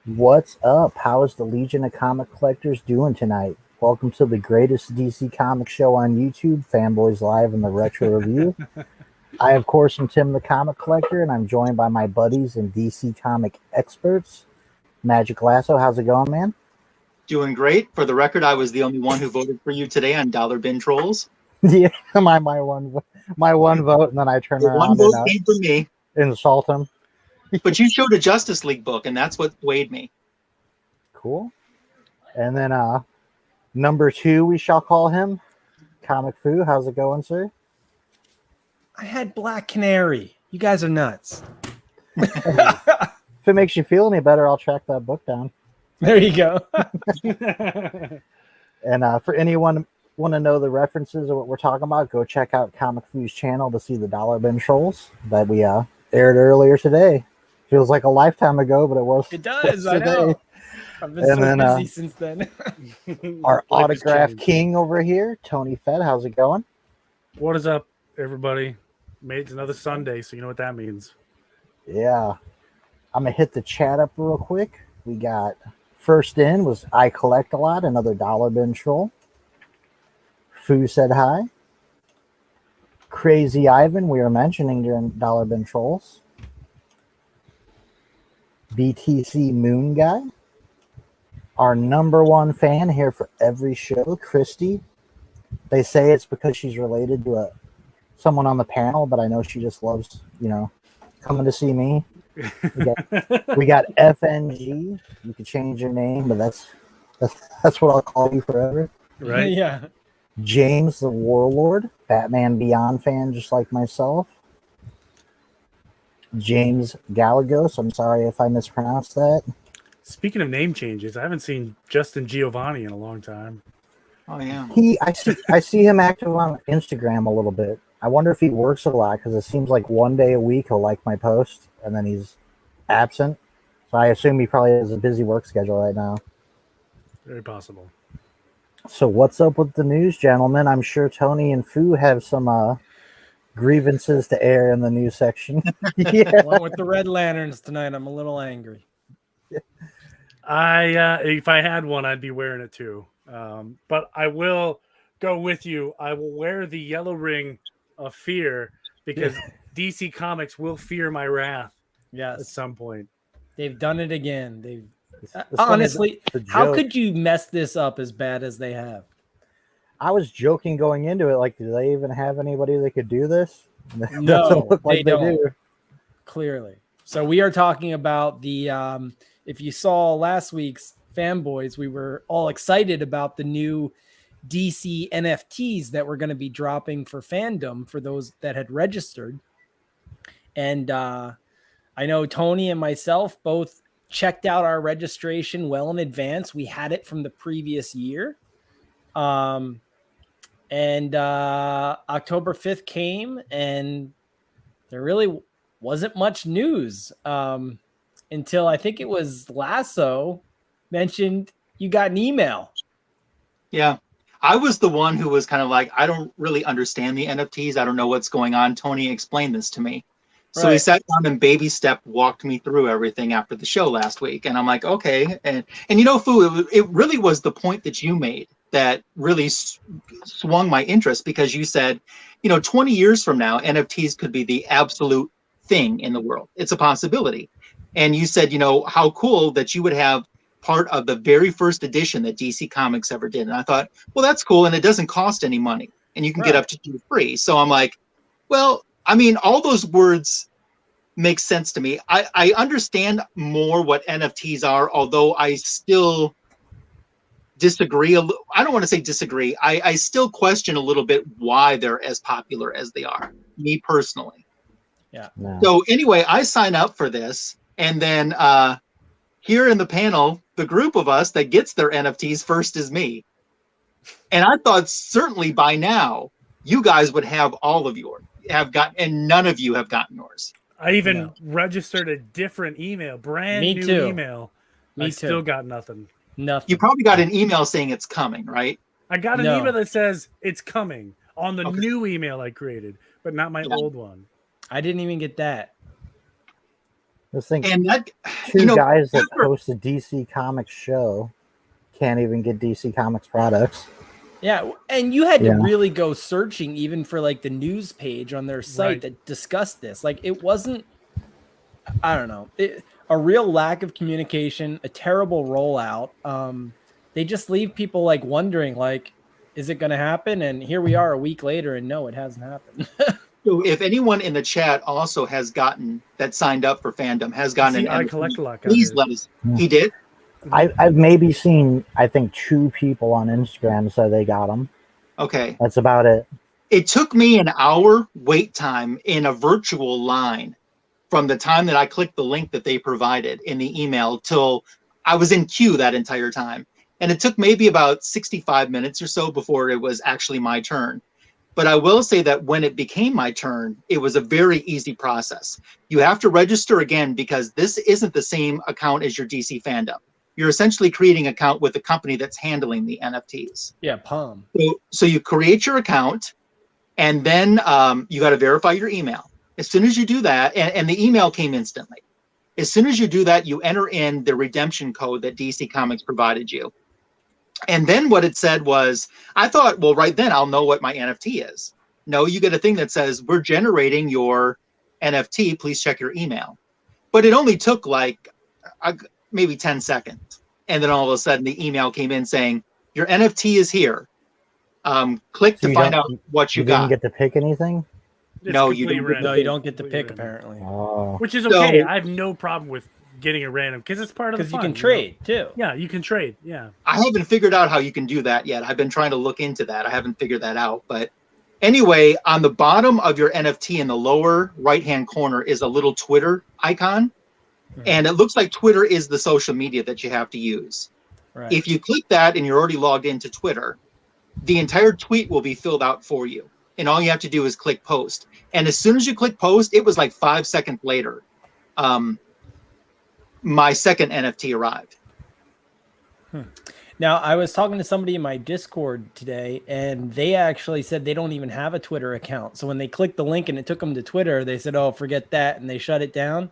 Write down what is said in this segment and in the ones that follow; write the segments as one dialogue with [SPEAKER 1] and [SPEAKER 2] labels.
[SPEAKER 1] What's up? How is the Legion of Comic Collectors doing tonight? Welcome to the greatest DC comic show on YouTube, Fanboys Live and the Retro Review. I, of course, am Tim the Comic Collector, and I'm joined by my buddies and DC comic experts. Magic Lasso, how's it going, man?
[SPEAKER 2] Doing great. For the record, I was the only one who voted for you today on Dollar Bin Trolls.
[SPEAKER 1] Yeah, my one vote, and then I turn around
[SPEAKER 2] One vote came from me.
[SPEAKER 1] Insult him.
[SPEAKER 2] But you showed a Justice League book, and that's what swayed me.
[SPEAKER 1] Cool. And then number 2, we shall call him Comic Fu. How's it going, sir?
[SPEAKER 3] I had Black Canary. You guys are nuts.
[SPEAKER 1] If it makes you feel any better, I'll track that book down.
[SPEAKER 3] There you go.
[SPEAKER 1] And for anyone want to know the references of what we're talking about, go check out Comic Fu's channel to see the Dollar Bin Trolls that we aired earlier today. Feels like a lifetime ago, but it was.
[SPEAKER 3] It does.
[SPEAKER 1] Today.
[SPEAKER 3] I know. I've been busy since then.
[SPEAKER 1] Our autograph king over here, Tony Fett. How's it going?
[SPEAKER 4] What is up, everybody? Made it to another Sunday, so you know what that means.
[SPEAKER 1] Yeah. I'm going to hit the chat up real quick. We got first in was I Collect a Lot, another Dollar Bin Troll. Fu said hi. Crazy Ivan, we were mentioning during Dollar Bin Trolls. BTC Moon Guy. Our number one fan here for every show, Christy. They say it's because she's related to someone on the panel, but I know she just loves, coming to see me. We got FNG. You could change your name, but that's what I'll call you forever.
[SPEAKER 4] Right?
[SPEAKER 3] Yeah.
[SPEAKER 1] James the Warlord, Batman Beyond fan just like myself. James Galagos, I'm sorry if I mispronounced that.
[SPEAKER 4] Speaking of name changes, I haven't seen Justin Giovanni in a long time.
[SPEAKER 2] Oh, yeah.
[SPEAKER 1] I see him active on Instagram a little bit. I wonder if he works a lot, because it seems like one day a week he'll like my post, and then he's absent. So I assume he probably has a busy work schedule right now.
[SPEAKER 4] Very possible.
[SPEAKER 1] So what's up with the news, gentlemen? I'm sure Tony and Fu have some grievances to air in the news section.
[SPEAKER 3] Yeah. Went with the Red Lanterns tonight. I'm a little angry.
[SPEAKER 4] If I had one, I'd be wearing it too. But I will go with you. I will wear the yellow ring of fear because DC Comics will fear my wrath.
[SPEAKER 3] Yes.
[SPEAKER 4] At some point.
[SPEAKER 3] They've done it again. Honestly, how could you mess this up as bad as they have?
[SPEAKER 1] I was joking going into it, like, do they even have anybody that could do this?
[SPEAKER 3] No,
[SPEAKER 1] look like
[SPEAKER 3] they don't.
[SPEAKER 1] do.
[SPEAKER 3] Clearly. So we are talking about the, if you saw last week's Fanboys, we were all excited about the new DC NFTs that were going to be dropping for fandom for those that had registered. And I know Tony and myself both checked out our registration well in advance. We had it from the previous year. And October 5th came, and there really wasn't much news until I think it was Lasso mentioned you got an email.
[SPEAKER 2] Yeah. I was the one who was kind of like, I don't really understand the NFTs. I don't know what's going on. Tony explained this to me. So he sat down and baby step walked me through everything after the show last week. And I'm like, okay. And Fu, it really was the point that you made that really swung my interest, because you said, 20 years from now, NFTs could be the absolute thing in the world. It's a possibility. And you said, how cool that you would have part of the very first edition that DC Comics ever did. And I thought, well, that's cool. And it doesn't cost any money, and you can get up to 2 free. So I'm like, well, all those words make sense to me. I understand more what NFTs are, although I still disagree. I don't want to say disagree. I still question a little bit why they're as popular as they are, me personally.
[SPEAKER 3] Yeah.
[SPEAKER 1] No.
[SPEAKER 2] So anyway, I sign up for this, and then here in the panel, the group of us that gets their NFTs first is me. And I thought certainly by now you guys would have all of yours. And none of you have gotten yours.
[SPEAKER 4] I even registered a different email, brand new email. I still got nothing.
[SPEAKER 3] Nothing.
[SPEAKER 2] You probably got an email saying it's coming, right?
[SPEAKER 4] I got an email that says it's coming on the new email I created, but not my old one.
[SPEAKER 3] I didn't even get that.
[SPEAKER 1] Just think,
[SPEAKER 2] And that,
[SPEAKER 1] two guys that host a DC Comics show can't even get DC Comics products.
[SPEAKER 3] Yeah, and you had to really go searching even for like the news page on their site that discussed this. Like it wasn't, I don't know, a real lack of communication, a terrible rollout. They just leave people like wondering, like, is it going to happen? And here we are a week later, and no, it hasn't happened.
[SPEAKER 2] So if anyone in the chat also has gotten that signed up for Fandom, has gotten an NFT, please let us. He did?
[SPEAKER 1] I've maybe seen, I think, 2 people on Instagram say they got them.
[SPEAKER 2] Okay.
[SPEAKER 1] That's about it.
[SPEAKER 2] It took me an hour wait time in a virtual line from the time that I clicked the link that they provided in the email till I was in queue that entire time. And it took maybe about 65 minutes or so before it was actually my turn. But I will say that when it became my turn, it was a very easy process. You have to register again because this isn't the same account as your DC Fandom. You're essentially creating an account with the company that's handling the NFTs.
[SPEAKER 3] Yeah, Palm.
[SPEAKER 2] So you create your account, and then you got to verify your email. As soon as you do that, and the email came instantly. As soon as you do that, you enter in the redemption code that DC Comics provided you. And then what it said was, I thought, well, right then I'll know what my NFT is. No, you get a thing that says, we're generating your NFT. Please check your email. But it only took like maybe 10 seconds. And then all of a sudden the email came in saying, your NFT is here. Click to find out what you got.
[SPEAKER 1] You didn't get to pick anything?
[SPEAKER 2] No, you didn't.
[SPEAKER 3] No, you don't get to pick apparently.
[SPEAKER 1] Oh.
[SPEAKER 4] Which is okay. I have no problem with getting a random because it's part of the fun.
[SPEAKER 3] Because you can trade too.
[SPEAKER 4] Yeah, you can trade. Yeah.
[SPEAKER 2] I haven't figured out how you can do that yet. I've been trying to look into that. I haven't figured that out. But anyway, on the bottom of your NFT in the lower right-hand corner is a little Twitter icon. And it looks like Twitter is the social media that you have to use.
[SPEAKER 3] Right.
[SPEAKER 2] If you click that and you're already logged into Twitter, the entire tweet will be filled out for you. And all you have to do is click post. And as soon as you click post, it was like 5 seconds later. My second NFT arrived.
[SPEAKER 3] Now, I was talking to somebody in my Discord today, and they actually said they don't even have a Twitter account. So when they clicked the link and it took them to Twitter, they said, oh, forget that. And they shut it down,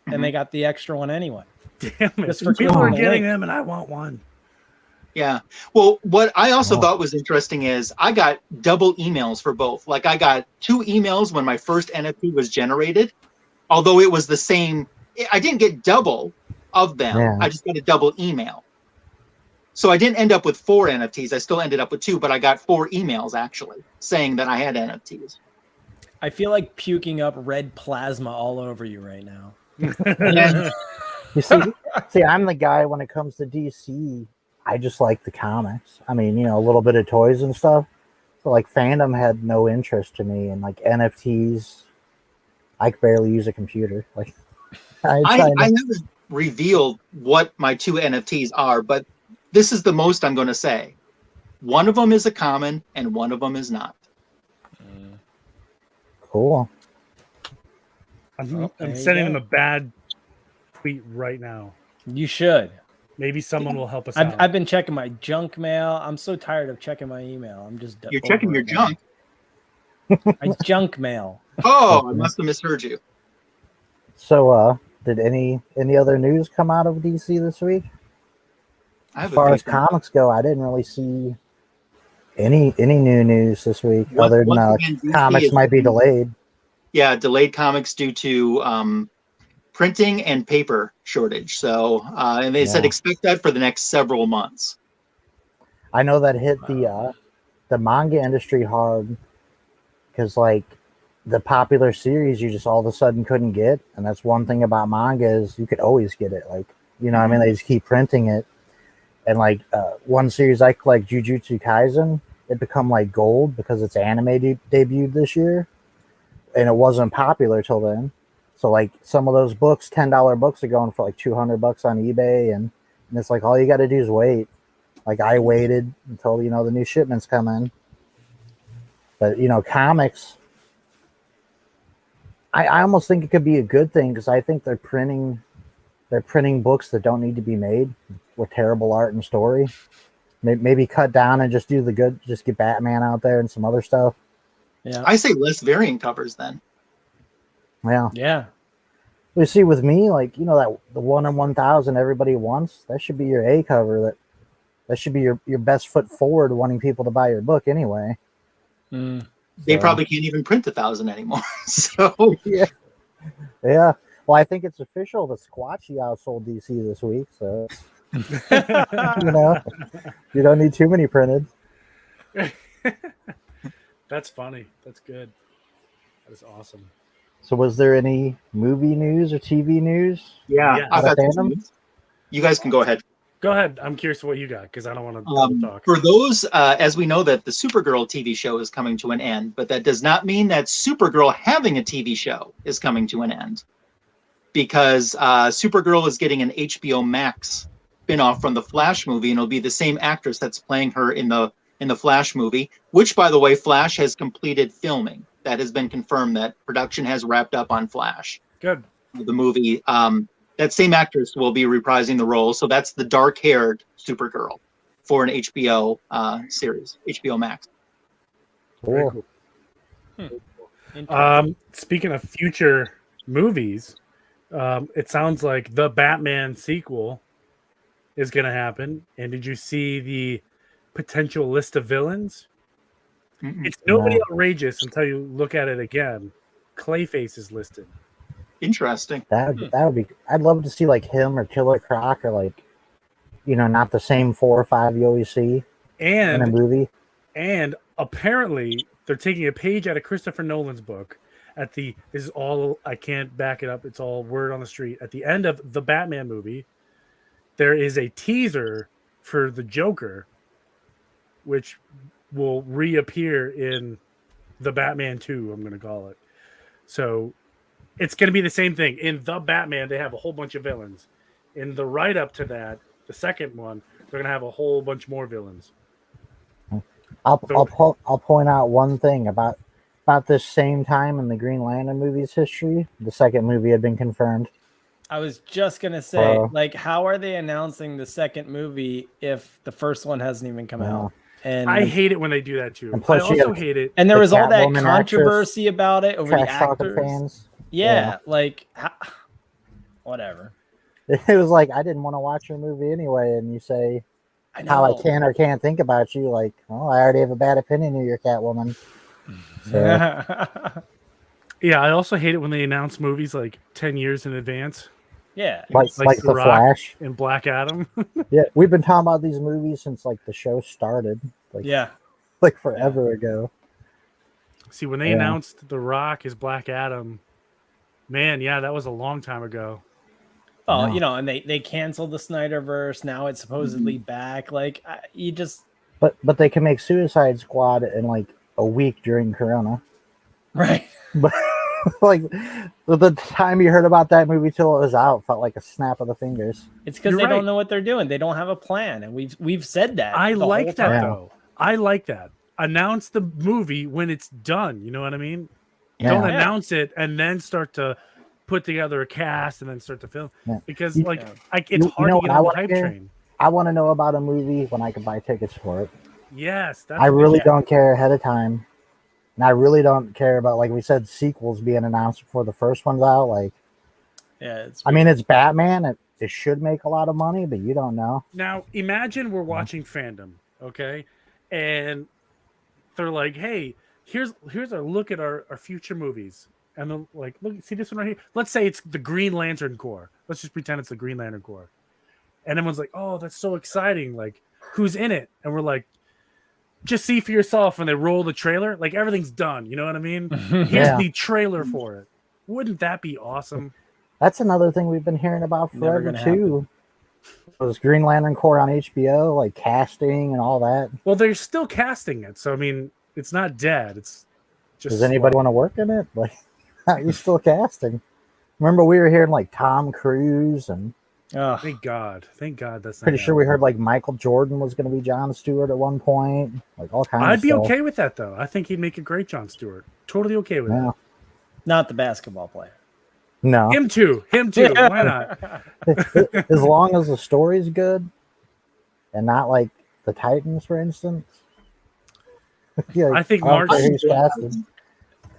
[SPEAKER 3] and they got the extra one anyway.
[SPEAKER 4] Damn it. Just for people are getting them, and I want one.
[SPEAKER 2] Yeah. Well, what I also thought was interesting is I got double emails for both. Like I got 2 emails when my first NFT was generated, although it was the same. I didn't get double of them. Yeah. I just got a double email. So I didn't end up with 4 NFTs. I still ended up with 2, but I got 4 emails actually saying that I had NFTs.
[SPEAKER 3] I feel like puking up red plasma all over you right now.
[SPEAKER 1] You see, I'm the guy when it comes to DC. I just like the comics. I mean, a little bit of toys and stuff. So like Fandom had no interest to me, and like NFTs, I could barely use a computer. Like I
[SPEAKER 2] haven't revealed what my 2 NFTs are, but this is the most I'm going to say. One of them is a common, and one of them is not.
[SPEAKER 1] Cool.
[SPEAKER 4] I'm sending them a bad tweet right now.
[SPEAKER 3] You should.
[SPEAKER 4] Maybe someone will help us out.
[SPEAKER 3] I've been checking my junk mail. I'm so tired of checking my email. I'm just
[SPEAKER 2] You're checking your junk?
[SPEAKER 3] My junk mail.
[SPEAKER 2] Oh, I must have misheard you.
[SPEAKER 1] So, did any other news come out of DC this week? As far as comics go, I didn't really see any new news this week, other than comics might be delayed.
[SPEAKER 2] Yeah, delayed comics due to printing and paper shortage. So, and they said expect that for the next several months.
[SPEAKER 1] I know that hit the manga industry hard because, like, the popular series you just all of a sudden couldn't get, and that's one thing about manga is you could always get it. Like, what I mean, they just keep printing it, and like one series I collect, Jujutsu Kaisen, it become like gold because its anime debuted this year, and it wasn't popular till then. So like some of those books, $10 books, are going for like $200 on eBay, and it's like all you got to do is wait. Like I waited until the new shipments come in. But comics, I almost think it could be a good thing because I think they're printing books that don't need to be made with terrible art and story. Maybe cut down and just do the good. Just get Batman out there and some other stuff.
[SPEAKER 2] Yeah, I say less variant covers then.
[SPEAKER 1] Yeah.
[SPEAKER 3] Yeah.
[SPEAKER 1] You see, with me, like, you know, that the 1 in 1,000 everybody wants, that should be your A cover. That should be your best foot forward, wanting people to buy your book anyway.
[SPEAKER 3] Mm.
[SPEAKER 2] They
[SPEAKER 1] So,
[SPEAKER 2] probably can't even print 1,000 anymore. So
[SPEAKER 1] yeah. Well, I think it's official that Squatchy outsold DC this week, so you know, you don't need too many printed.
[SPEAKER 4] That's funny. That's good. That is awesome.
[SPEAKER 1] So, was there any movie news or TV news?
[SPEAKER 2] yeah, I've
[SPEAKER 1] Out
[SPEAKER 2] got
[SPEAKER 1] of
[SPEAKER 2] some
[SPEAKER 1] fandom?
[SPEAKER 2] news. You guys can go ahead.
[SPEAKER 4] Go ahead. I'm curious what you got because I don't want to double talk.
[SPEAKER 2] For those, as we know that the Supergirl TV show is coming to an end, but that does not mean that Supergirl having a TV show is coming to an end, because Supergirl is getting an HBO Max spinoff from the Flash movie, and it'll be the same actress that's playing her in the Flash movie. Which, by the way, Flash has completed filming. That has been confirmed that production has wrapped up on Flash.
[SPEAKER 4] Good.
[SPEAKER 2] The movie. That same actress will be reprising the role. So that's the dark-haired Supergirl for an HBO series, HBO Max.
[SPEAKER 1] Cool.
[SPEAKER 4] Speaking of future movies, it sounds like the Batman sequel is going to happen. And did you see the potential list of villains?
[SPEAKER 2] Mm-mm.
[SPEAKER 4] It's nobody outrageous until you look at it again. Clayface is listed.
[SPEAKER 2] Interesting.
[SPEAKER 1] That would be. I'd love to see like him or Killer Croc, or like, you know, not the same 4 or 5 you always see in a
[SPEAKER 4] And
[SPEAKER 1] movie.
[SPEAKER 4] and apparently they're taking a page out of Christopher Nolan's book. This is all, I can't back it up. It's all word on the street. At the end of the Batman movie, there is a teaser for the Joker, which will reappear in the Batman 2, I'm going to call it. So it's going to be the same thing. In the Batman, they have a whole bunch of villains. In the write-up to that, the second one, they're going to have a whole bunch more villains.
[SPEAKER 1] I'll point out one thing about this same time in the Green Lantern movie's history. The second movie had been confirmed.
[SPEAKER 3] I was just gonna say, like, how are they announcing the second movie if the first one hasn't even come out? And
[SPEAKER 4] I hate it when they do that too.
[SPEAKER 1] And plus
[SPEAKER 4] I
[SPEAKER 1] you
[SPEAKER 4] also
[SPEAKER 1] got
[SPEAKER 4] hate it.
[SPEAKER 3] and there
[SPEAKER 1] the
[SPEAKER 3] was all that
[SPEAKER 1] Catwoman
[SPEAKER 3] controversy about it over the
[SPEAKER 1] trash talking
[SPEAKER 3] actors.
[SPEAKER 1] fans.
[SPEAKER 3] Yeah, like whatever.
[SPEAKER 1] It was like, I didn't want to watch your movie anyway, and you say
[SPEAKER 3] I know.
[SPEAKER 1] how I can or can't think about you. Like, oh, I already have a bad opinion of your Catwoman. So,
[SPEAKER 4] Yeah, I also hate it when they announce movies like 10 years in advance.
[SPEAKER 3] Yeah.
[SPEAKER 1] like the
[SPEAKER 4] Rock
[SPEAKER 1] Flash
[SPEAKER 4] and Black Adam.
[SPEAKER 1] Yeah, we've been talking about these movies since like the show started. Like,
[SPEAKER 3] Yeah.
[SPEAKER 1] like forever ago.
[SPEAKER 4] See, when they announced The Rock as Black Adam, man, yeah, that was a long time ago.
[SPEAKER 3] Oh,
[SPEAKER 1] Yeah.
[SPEAKER 3] you know, and they canceled the Snyderverse. Now it's supposedly back. Like, you just
[SPEAKER 1] But they can make Suicide Squad in like a week during Corona.
[SPEAKER 3] right.
[SPEAKER 1] But like the time you heard about that movie till it was out felt like a snap of the fingers.
[SPEAKER 3] It's because
[SPEAKER 4] You're
[SPEAKER 3] they
[SPEAKER 4] right.
[SPEAKER 3] don't know what they're doing. They don't have a plan, and we've said that.
[SPEAKER 4] I
[SPEAKER 3] the
[SPEAKER 4] like
[SPEAKER 3] whole
[SPEAKER 4] that,
[SPEAKER 3] time.
[SPEAKER 4] though. I like that. Announce the movie when it's done. You know what I mean?
[SPEAKER 1] Yeah.
[SPEAKER 4] Don't announce it and then start to put together a cast and then start to film.
[SPEAKER 1] Yeah.
[SPEAKER 4] Because,
[SPEAKER 1] You-
[SPEAKER 4] like, it's
[SPEAKER 1] you
[SPEAKER 4] hard
[SPEAKER 1] know
[SPEAKER 4] to get
[SPEAKER 1] what I
[SPEAKER 4] on the
[SPEAKER 1] wanna
[SPEAKER 4] hype
[SPEAKER 1] hear?
[SPEAKER 4] train.
[SPEAKER 1] I want to know about a movie when I can buy tickets for it.
[SPEAKER 4] Yes. That's
[SPEAKER 1] I really
[SPEAKER 3] yeah.
[SPEAKER 1] don't care ahead of time. And I really don't care about, like we said, sequels being announced before the first one's out. Like,
[SPEAKER 3] Yeah, it's
[SPEAKER 1] I mean, it's Batman. It should make a lot of money, but you don't know.
[SPEAKER 4] Now, imagine we're watching fandom, okay? And they're like, hey, here's a look at our future movies. And they're like, look, see this one right here? Let's say it's the Green Lantern Corps. Let's just pretend it's the Green Lantern Corps. And everyone's like, oh, that's so exciting. Like, who's in it? And we're like, just see for yourself. And they roll the trailer. Like, everything's done. You know what I mean? Here's
[SPEAKER 1] Yeah.
[SPEAKER 4] the trailer for it. Wouldn't that be awesome?
[SPEAKER 1] That's another thing we've been hearing about
[SPEAKER 3] Never
[SPEAKER 1] forever
[SPEAKER 3] gonna
[SPEAKER 1] too. Was Green Lantern Corps on HBO, like casting and all that.
[SPEAKER 4] Well, they're still casting it. So, I mean, it's not dead. It's just.
[SPEAKER 1] Does anybody want to work in it? Like, you're still casting. Remember, we were hearing like Tom Cruise, and
[SPEAKER 3] Ugh.
[SPEAKER 4] Thank God. Thank God that's not
[SPEAKER 1] pretty sure we
[SPEAKER 4] happening.
[SPEAKER 1] heard like Michael Jordan was going to be Jon Stewart at one point. Like all kinds.
[SPEAKER 4] I'd
[SPEAKER 1] of
[SPEAKER 4] be
[SPEAKER 1] stuff.
[SPEAKER 4] okay with that, though. I think he'd make a great Jon Stewart. Totally okay with
[SPEAKER 1] Yeah.
[SPEAKER 3] Not the basketball player.
[SPEAKER 1] No,
[SPEAKER 4] it. Him too. Why not?
[SPEAKER 1] as long as the story's good, and not like the Titans, for instance. Yeah,
[SPEAKER 4] I think
[SPEAKER 1] don't
[SPEAKER 4] March-
[SPEAKER 1] care who's casted.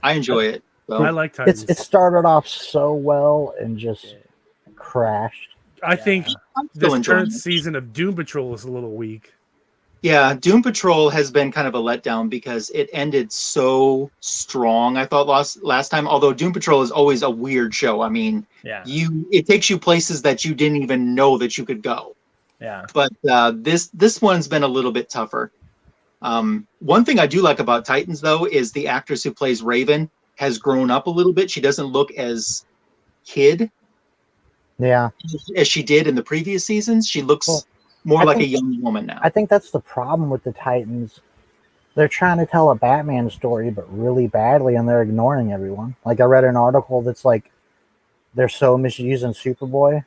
[SPEAKER 2] I enjoy it. So,
[SPEAKER 4] I like Titans.
[SPEAKER 1] It started off so well and just crashed.
[SPEAKER 4] I think
[SPEAKER 2] I'm still
[SPEAKER 4] this
[SPEAKER 2] enjoying
[SPEAKER 4] current
[SPEAKER 2] it.
[SPEAKER 4] season of Doom Patrol is a little weak.
[SPEAKER 2] Yeah, Doom Patrol has been kind of a letdown because it ended so strong. I thought last time, although Doom Patrol is always a weird show. I mean,
[SPEAKER 3] Yeah.
[SPEAKER 2] it takes you places that you didn't even know that you could go.
[SPEAKER 3] Yeah.
[SPEAKER 2] But this one's been a little bit tougher. One thing I do like about Titans though is the actress who plays Raven has grown up a little bit. She doesn't look as kid
[SPEAKER 1] Yeah.
[SPEAKER 2] as she did in the previous seasons. She looks more like a young woman now.
[SPEAKER 1] I think that's the problem with the Titans. They're trying to tell a Batman story, but really badly, and they're ignoring everyone. Like, I read an article that's like, they're so misusing Superboy.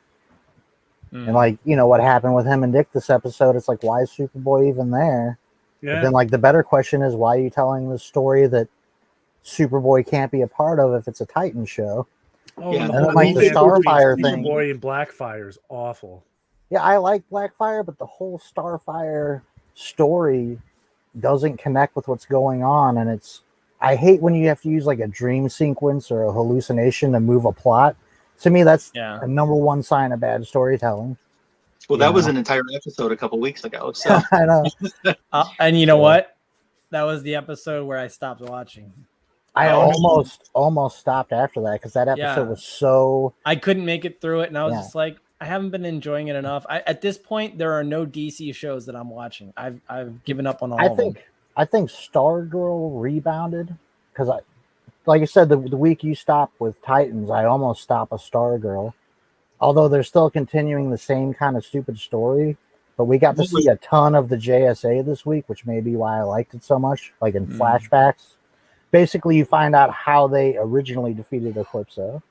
[SPEAKER 1] And, like, you know, what happened with him and Dick this episode, it's like, why is Superboy even there?
[SPEAKER 4] Yeah.
[SPEAKER 1] But then, like, the better question is, why are you telling this story that Superboy can't be a part of if it's a Titan show?
[SPEAKER 4] Oh,
[SPEAKER 2] Yeah.
[SPEAKER 4] and
[SPEAKER 1] And
[SPEAKER 4] the
[SPEAKER 1] then, like, the
[SPEAKER 4] whole
[SPEAKER 1] Starfire thing.
[SPEAKER 4] Superboy and Blackfire is awful.
[SPEAKER 1] Yeah, I like Blackfire, but the whole Starfire story doesn't connect with what's going on, and I hate when you have to use like a dream sequence or a hallucination to move a plot. To me, that's a number one sign of bad storytelling.
[SPEAKER 2] Well, that was an entire episode a couple weeks ago. So
[SPEAKER 1] I know.
[SPEAKER 3] And you know what? That was the episode where I stopped watching.
[SPEAKER 1] I almost stopped after that because that episode was so.
[SPEAKER 3] I couldn't make it through it, and I was just like, I haven't been enjoying it enough. At this point, there are no DC shows that I'm watching. I've given up on all of them.
[SPEAKER 1] I think Stargirl rebounded because like I said, the week you stopped with Titans, I almost stopped a Stargirl. Although they're still continuing the same kind of stupid story, but we got to see a ton of the JSA this week, which may be why I liked it so much. Like in flashbacks, basically you find out how they originally defeated Eclipso.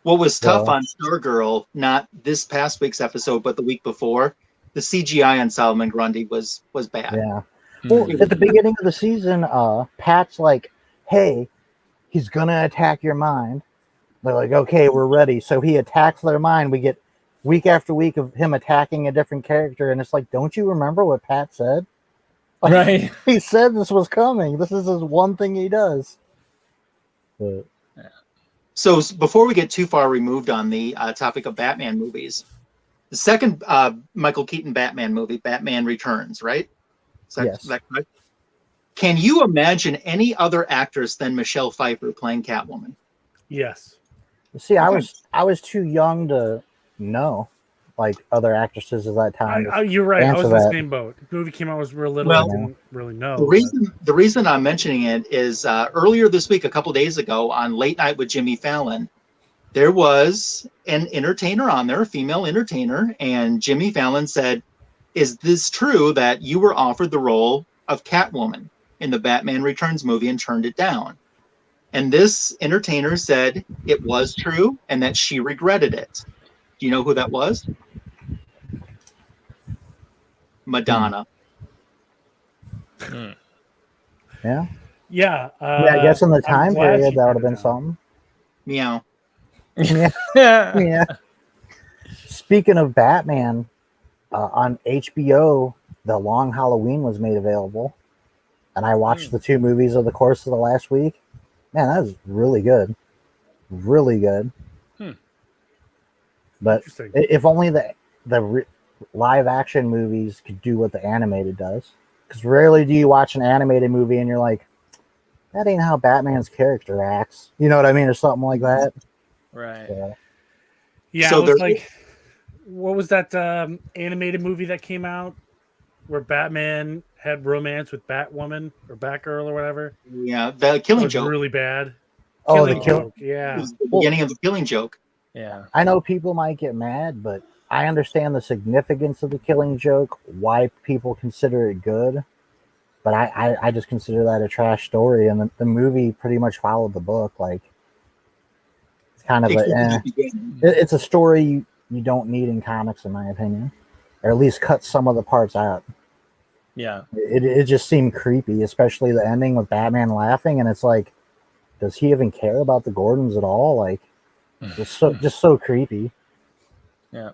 [SPEAKER 2] What was tough on Stargirl, not this past week's episode, but the week before, the CGI on Solomon Grundy was bad.
[SPEAKER 1] Yeah. Well, at the beginning of the season, Pat's like, hey, he's going to attack your mind. They're like, okay, we're ready. So he attacks their mind. We get week after week of him attacking a different character. And it's like, don't you remember what Pat said? Like,
[SPEAKER 3] right.
[SPEAKER 1] He said this was coming. This is his one thing he does. But,
[SPEAKER 2] so before we get too far removed on the topic of Batman movies, the second Michael Keaton Batman movie, Batman Returns, right? Is that correct? Can you imagine any other actress than Michelle Pfeiffer playing Catwoman?
[SPEAKER 4] Yes.
[SPEAKER 1] See, I was too young to know like other actresses at that time.
[SPEAKER 4] You're right. I was in the same boat. The movie came out, I was real little. I didn't really know.
[SPEAKER 2] The reason I'm mentioning it is earlier this week, a couple days ago, on Late Night with Jimmy Fallon, there was an entertainer on there, a female entertainer, and Jimmy Fallon said, "Is this true that you were offered the role of Catwoman in the Batman Returns movie and turned it down?" And this entertainer said it was true and that she regretted it. Do you know who that was? Madonna.
[SPEAKER 1] Yeah.
[SPEAKER 4] Yeah.
[SPEAKER 1] I guess in the time period that would have been something.
[SPEAKER 2] Meow.
[SPEAKER 1] Yeah. Speaking of Batman, on HBO, The Long Halloween was made available, and I watched the two movies over the course of the last week. Man, that was really good. Really good. But if only the live action movies could do what the animated does. Because rarely do you watch an animated movie and you're like, that ain't how Batman's character acts. You know what I mean? Or something like that.
[SPEAKER 3] Right.
[SPEAKER 4] Yeah,
[SPEAKER 2] so
[SPEAKER 4] it was like, what was that animated movie that came out where Batman had romance with Batwoman or Batgirl or whatever?
[SPEAKER 2] Yeah, the Killing Joke.
[SPEAKER 4] Really bad.
[SPEAKER 1] The
[SPEAKER 4] Joke. Yeah.
[SPEAKER 2] It was the beginning of the Killing Joke.
[SPEAKER 3] Yeah.
[SPEAKER 1] I know people might get mad, but I understand the significance of the Killing Joke, why people consider it good. But I just consider that a trash story, and the movie pretty much followed the book. Like, it's kind of it's a story you don't need in comics, in my opinion, or at least cut some of the parts out.
[SPEAKER 3] Yeah.
[SPEAKER 1] It just seemed creepy, especially the ending with Batman laughing, and it's like, does he even care about the Gordons at all? Like, just so creepy.
[SPEAKER 3] Yeah.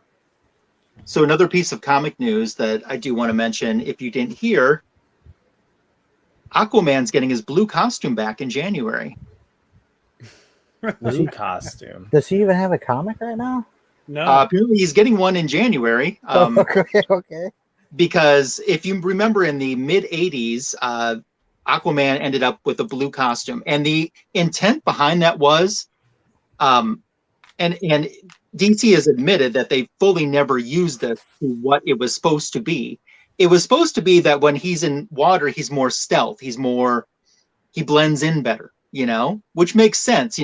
[SPEAKER 2] So another piece of comic news that I do want to mention, if you didn't hear, Aquaman's getting his blue costume back in January.
[SPEAKER 3] Blue costume.
[SPEAKER 1] Does he even have a comic right now?
[SPEAKER 4] No.
[SPEAKER 2] Apparently, he's getting one in January.
[SPEAKER 1] Okay.
[SPEAKER 2] Because if you remember in the mid 80s, Aquaman ended up with a blue costume. And the intent behind that was, and DC has admitted that they fully never used this to what it was supposed to be. It was supposed to be that when he's in water, he's more stealth. He blends in better, which makes sense,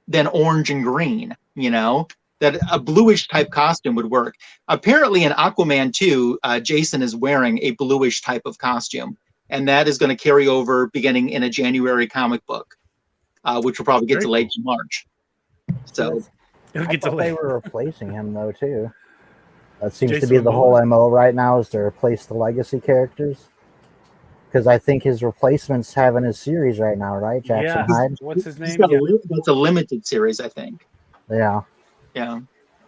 [SPEAKER 2] than orange and green, that a bluish type costume would work. Apparently in Aquaman 2, Jason is wearing a bluish type of costume, and that is going to carry over beginning in a January comic book, which will probably get delayed to March. So
[SPEAKER 4] It'll
[SPEAKER 1] I
[SPEAKER 4] get
[SPEAKER 1] thought they
[SPEAKER 4] delayed.
[SPEAKER 1] were replacing him though too. That seems to
[SPEAKER 4] Jason
[SPEAKER 1] be the whole
[SPEAKER 4] Momoa?
[SPEAKER 1] MO right now, is to replace the legacy characters. Because I think his replacement's having his series right now, right? Jackson
[SPEAKER 4] Yeah.
[SPEAKER 1] Hyde.
[SPEAKER 4] What's his
[SPEAKER 2] he's
[SPEAKER 4] name?
[SPEAKER 2] got that's a limited series, I think.
[SPEAKER 1] Yeah.
[SPEAKER 2] Yeah.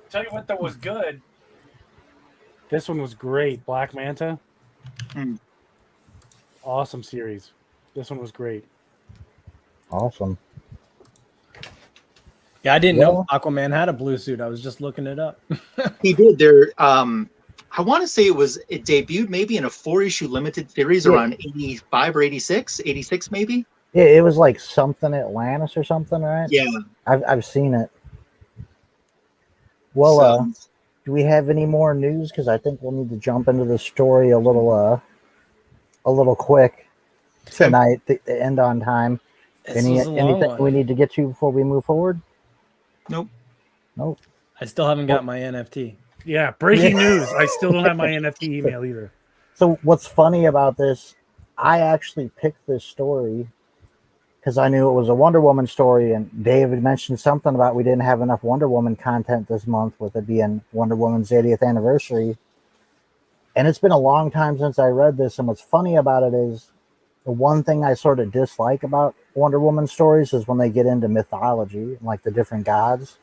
[SPEAKER 4] Tell you what, that was good. This one was great. Black Manta.
[SPEAKER 2] Mm.
[SPEAKER 4] Awesome series. This one was great.
[SPEAKER 1] Awesome.
[SPEAKER 3] Yeah, I didn't know Aquaman had a blue suit. I was just looking it up.
[SPEAKER 2] He did. I want to say it debuted maybe in a 4-issue limited series around 85 or 86 maybe.
[SPEAKER 1] Yeah, it was like something Atlantis or something, right?
[SPEAKER 2] Yeah.
[SPEAKER 1] I've seen it. Well, do we have any more news? Because I think we'll need to jump into the story a little quick tonight to end on time. Anything we need to get to before we move forward?
[SPEAKER 2] Nope.
[SPEAKER 3] I still haven't got my NFT.
[SPEAKER 4] Yeah, breaking news. I still don't have my NFT email either.
[SPEAKER 1] So what's funny about this, I actually picked this story because I knew it was a Wonder Woman story, and David mentioned something about we didn't have enough Wonder Woman content this month with it being Wonder Woman's 80th anniversary. And it's been a long time since I read this, and what's funny about it is the one thing I sort of dislike about Wonder Woman stories is when they get into mythology, like the different gods.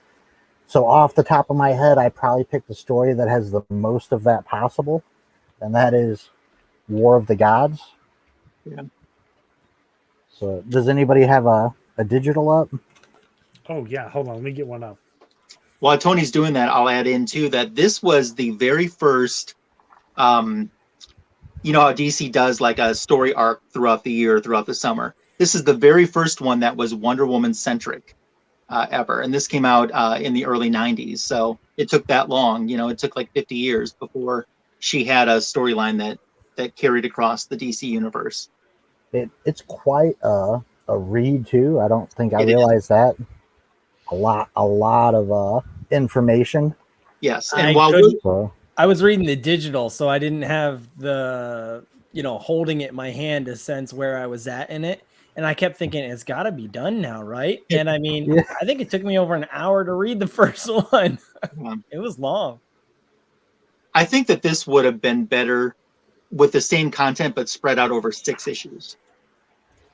[SPEAKER 1] So off the top of my head, I probably picked the story that has the most of that possible, and that is War of the Gods.
[SPEAKER 2] Yeah.
[SPEAKER 1] So does anybody have a digital up?
[SPEAKER 4] Oh, yeah. Hold on. Let me get one up.
[SPEAKER 2] While Tony's doing that, I'll add in too that this was the very first, you know how DC does like a story arc throughout the year, throughout the summer. This is the very first one that was Wonder Woman centric ever. And this came out in the early 90s. So it took that long. It took like 50 years before she had a storyline that carried across the DC universe.
[SPEAKER 1] It's quite a read too. I don't think I realized that. A lot of information.
[SPEAKER 2] Yes, and
[SPEAKER 3] I was reading the digital, so I didn't have the holding it in my hand to sense where I was at in it, and I kept thinking it's got to be done now, right? And I mean, I think it took me over an hour to read the first one. It was long.
[SPEAKER 2] I think that this would have been better with the same content but spread out over 6 issues.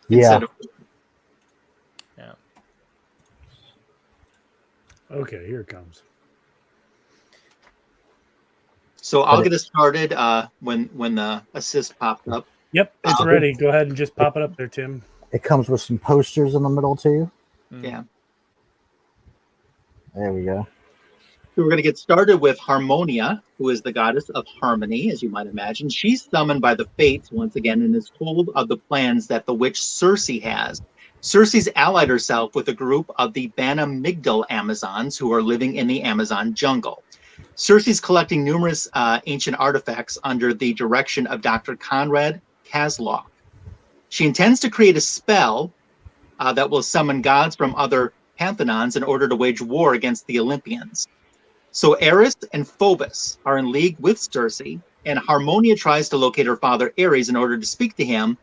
[SPEAKER 1] Yeah.
[SPEAKER 4] Okay, here it comes.
[SPEAKER 2] So I'll get us started when the assist popped up.
[SPEAKER 4] Yep, it's ready. Go ahead and just pop it up there, Tim.
[SPEAKER 1] It comes with some posters in the middle too.
[SPEAKER 2] Yeah.
[SPEAKER 1] There we go.
[SPEAKER 2] So we're going to get started with Harmonia, who is the goddess of harmony, as you might imagine. She's summoned by the Fates once again and is told of the plans that the witch Circe has. Circe's allied herself with a group of the Banamigdal Amazons who are living in the Amazon jungle. Circe's collecting numerous ancient artifacts under the direction of Dr. Conrad Kasloff. She intends to create a spell that will summon gods from other pantheons in order to wage war against the Olympians. So Eris and Phobos are in league with Circe, and Harmonia tries to locate her father Ares in order to speak to him,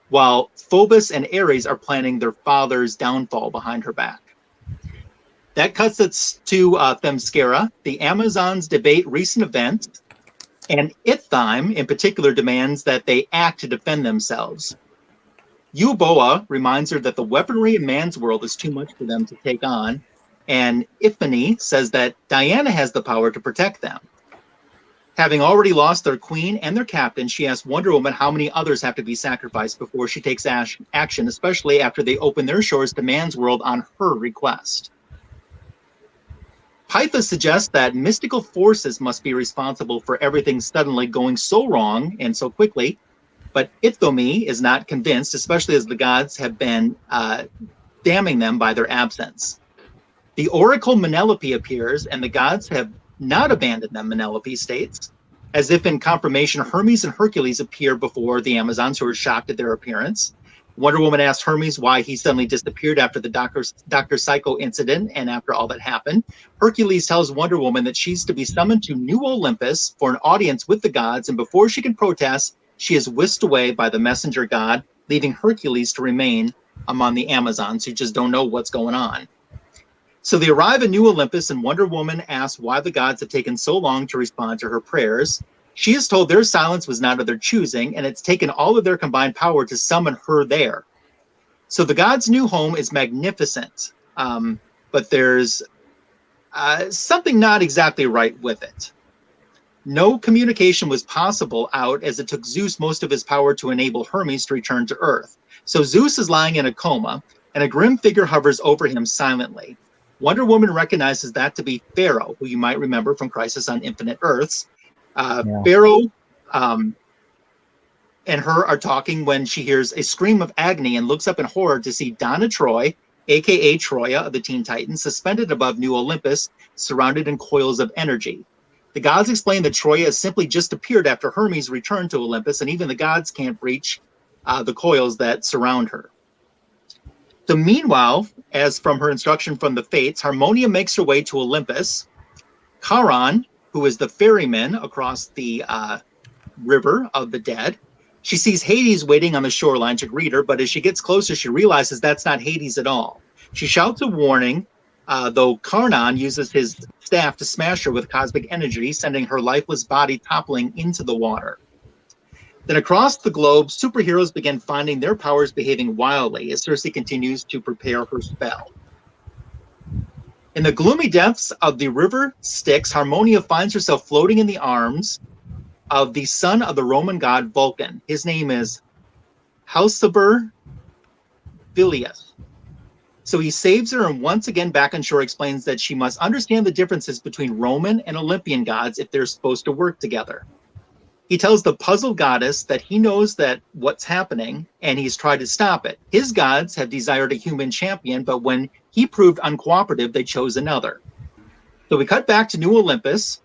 [SPEAKER 2] while Phobos and Ares are planning their father's downfall behind her back. That cuts us to Themyscira. The Amazons debate recent events, and Ithime in particular demands that they act to defend themselves. Euboa reminds her that the weaponry in man's world is too much for them to take on, and Iphany says that Diana has the power to protect them. Having already lost their queen and their captain, she asks Wonder Woman how many others have to be sacrificed before she takes action, especially after they open their shores to man's world on her request. Pytha suggests that mystical forces must be responsible for everything suddenly going so wrong and so quickly, but Ithomi is not convinced, especially as the gods have been damning them by their absence. The oracle Penelope appears, and the gods have not abandoned them, Penelope states. As if in confirmation, Hermes and Hercules appear before the Amazons, who are shocked at their appearance. Wonder Woman asks Hermes why he suddenly disappeared after the Dr. Psycho incident and after all that happened. Hercules tells Wonder Woman that she's to be summoned to New Olympus for an audience with the gods, and before she can protest, she is whisked away by the messenger god, leaving Hercules to remain among the Amazons who just don't know what's going on. So they arrive at New Olympus, and Wonder Woman asks why the gods have taken so long to respond to her prayers. She is told their silence was not of their choosing, and it's taken all of their combined power to summon her there. So the gods' new home is magnificent, but there's something not exactly right with it. No communication was possible out, as it took Zeus most of his power to enable Hermes to return to Earth. So Zeus is lying in a coma, and a grim figure hovers over him silently. Wonder Woman recognizes that to be Pharaoh, who you might remember from Crisis on Infinite Earths. Pharaoh and her are talking when she hears a scream of agony and looks up in horror to see Donna Troy, aka Troya of the Teen Titans, suspended above New Olympus, surrounded in coils of energy. The gods explain that Troya has simply just appeared after Hermes returned to Olympus, and even the gods can't reach the coils that surround her. So meanwhile, as from her instruction from the Fates, Harmonia makes her way to Olympus. Charon, who is the ferryman across the river of the dead, she sees Hades waiting on the shoreline to greet her, but as she gets closer, she realizes that's not Hades at all. She shouts a warning, though Charon uses his staff to smash her with cosmic energy, sending her lifeless body toppling into the water. Then across the globe, superheroes begin finding their powers behaving wildly as Circe continues to prepare her spell. In the gloomy depths of the river Styx, Harmonia finds herself floating in the arms of the son of the Roman god Vulcan. His name is Halsaber Vilius. So he saves her, and once again back on shore explains that she must understand the differences between Roman and Olympian gods if they're supposed to work together. He tells the puzzled goddess that he knows that what's happening, and he's tried to stop it. His gods have desired a human champion, but when he proved uncooperative, they chose another. So we cut back to New Olympus,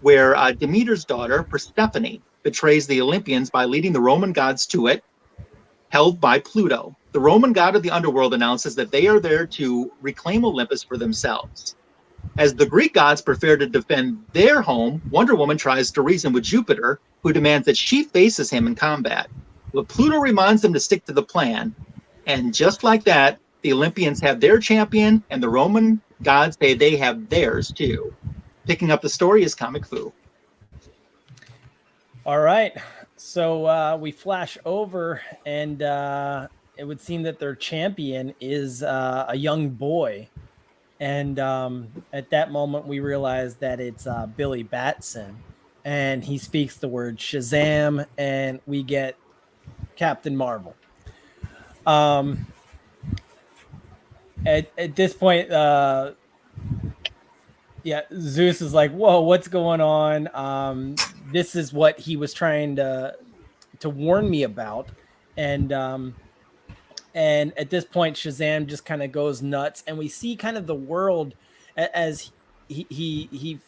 [SPEAKER 2] where Demeter's daughter, Persephone, betrays the Olympians by leading the Roman gods to it, held by Pluto. The Roman god of the underworld announces that they are there to reclaim Olympus for themselves. As the Greek gods prefer to defend their home, Wonder Woman tries to reason with Jupiter, who demands that she faces him in combat. But Pluto reminds them to stick to the plan, and just like that, the Olympians have their champion, and the Roman gods say they have theirs too. Picking up the story is Comic Fu.
[SPEAKER 3] All right, so we flash over, and it would seem that their champion is a young boy. And at that moment, we realize that it's Billy Batson, and he speaks the word Shazam, and we get Captain Marvel. At this point, Zeus is like, "Whoa, what's going on? This is what he was trying to warn me about," and at this point, Shazam just kind of goes nuts, and we see kind of the world as he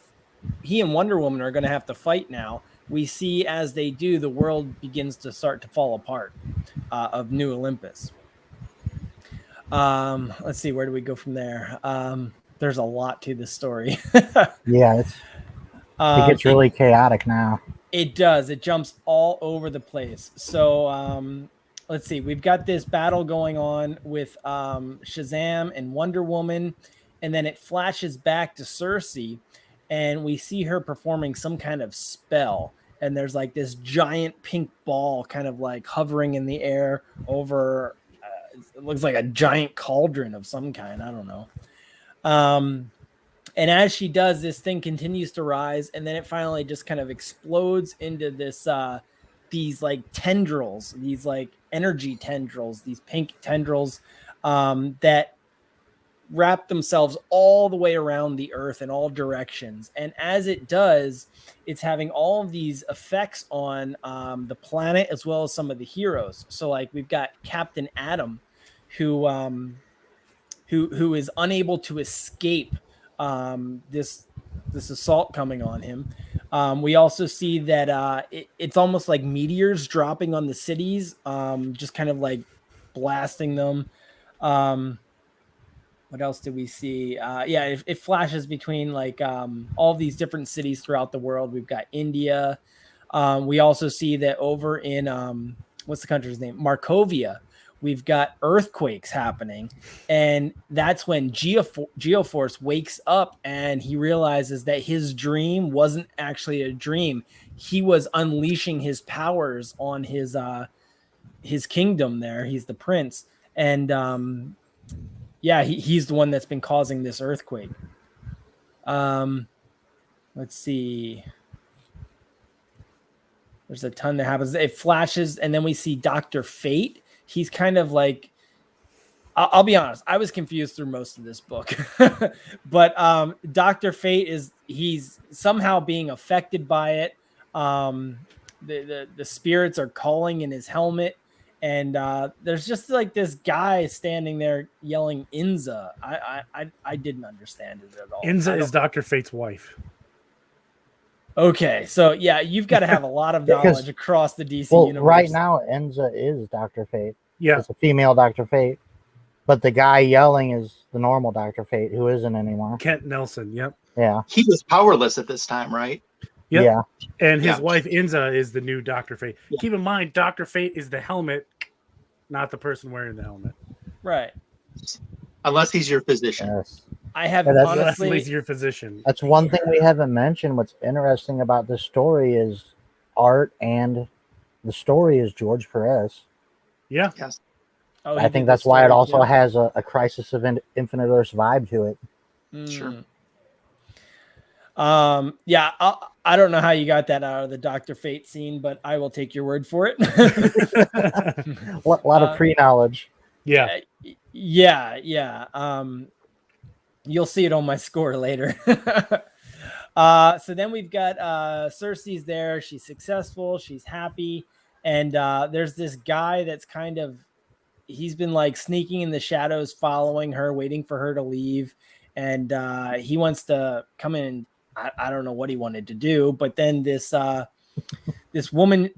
[SPEAKER 3] and Wonder Woman are going to have to fight now. We see as they do, the world begins to start to fall apart of New Olympus. Let's see, where do we go from there? There's a lot to this story.
[SPEAKER 1] Yeah, it gets really chaotic now.
[SPEAKER 3] It does. It jumps all over the place. So let's see. We've got this battle going on with Shazam and Wonder Woman, and then it flashes back to Circe, and we see her performing some kind of spell. And there's like this giant pink ball kind of like hovering in the air over, it looks like a giant cauldron of some kind. I don't know. And as she does, this thing continues to rise, and then it finally just kind of explodes into this these like tendrils, these like energy tendrils, these pink tendrils that wrap themselves all the way around the earth in all directions. And as it does, it's having all of these effects on the planet as well as some of the heroes. So like we've got Captain Atom, who is unable to escape this assault coming on him. We also see that it's almost like meteors dropping on the cities, just kind of like blasting them. What else did we see? It flashes between like all these different cities throughout the world. We've got India. We also see that over in what's the country's name? Markovia. We've got earthquakes happening, and that's when Geoforce wakes up and he realizes that his dream wasn't actually a dream. He was unleashing his powers on his kingdom there. He's the prince, and he's the one that's been causing this earthquake. Let's see. There's a ton that happens. It flashes, and then we see Dr. Fate. He's kind of like, I'll be honest, I was confused through most of this book. But Dr. Fate he's somehow being affected by it. The spirits are calling in his helmet. And there's just like this guy standing there yelling Inza. I didn't understand it at all.
[SPEAKER 4] Inza is Dr. Fate's wife.
[SPEAKER 3] Okay, so yeah, you've got to have a lot of knowledge across the DC universe.
[SPEAKER 1] Right now, Enza is Dr. Fate.
[SPEAKER 4] Yeah.
[SPEAKER 1] It's a female Dr. Fate. But the guy yelling is the normal Dr. Fate, who isn't anymore.
[SPEAKER 4] Kent Nelson, yep.
[SPEAKER 1] Yeah.
[SPEAKER 2] He was powerless at this time, right?
[SPEAKER 4] Yep.
[SPEAKER 1] Yeah.
[SPEAKER 4] And his wife, Inza, is the new Dr. Fate. Yeah. Keep in mind, Dr. Fate is the helmet, not the person wearing the helmet.
[SPEAKER 3] Right.
[SPEAKER 2] Unless he's your physician.
[SPEAKER 1] Yes.
[SPEAKER 3] I have
[SPEAKER 4] honestly, unless your physician.
[SPEAKER 1] That's one thing we haven't mentioned. What's interesting about this story is art, and the story is George Perez.
[SPEAKER 4] Yeah.
[SPEAKER 2] Yes.
[SPEAKER 3] Oh,
[SPEAKER 1] I think that's why it also has a Crisis of Infinite Earths vibe to it.
[SPEAKER 2] Sure.
[SPEAKER 3] Yeah, I don't know how you got that out of the Dr. Fate scene, but I will take your word for it.
[SPEAKER 1] A lot of pre-knowledge.
[SPEAKER 4] Yeah.
[SPEAKER 3] Yeah. You'll see it on my score later. So then we've got Cersei's there. She's successful. She's happy. And there's this guy that's he's been like sneaking in the shadows, following her, waiting for her to leave. And he wants to come in. I don't know what he wanted to do, but then this woman,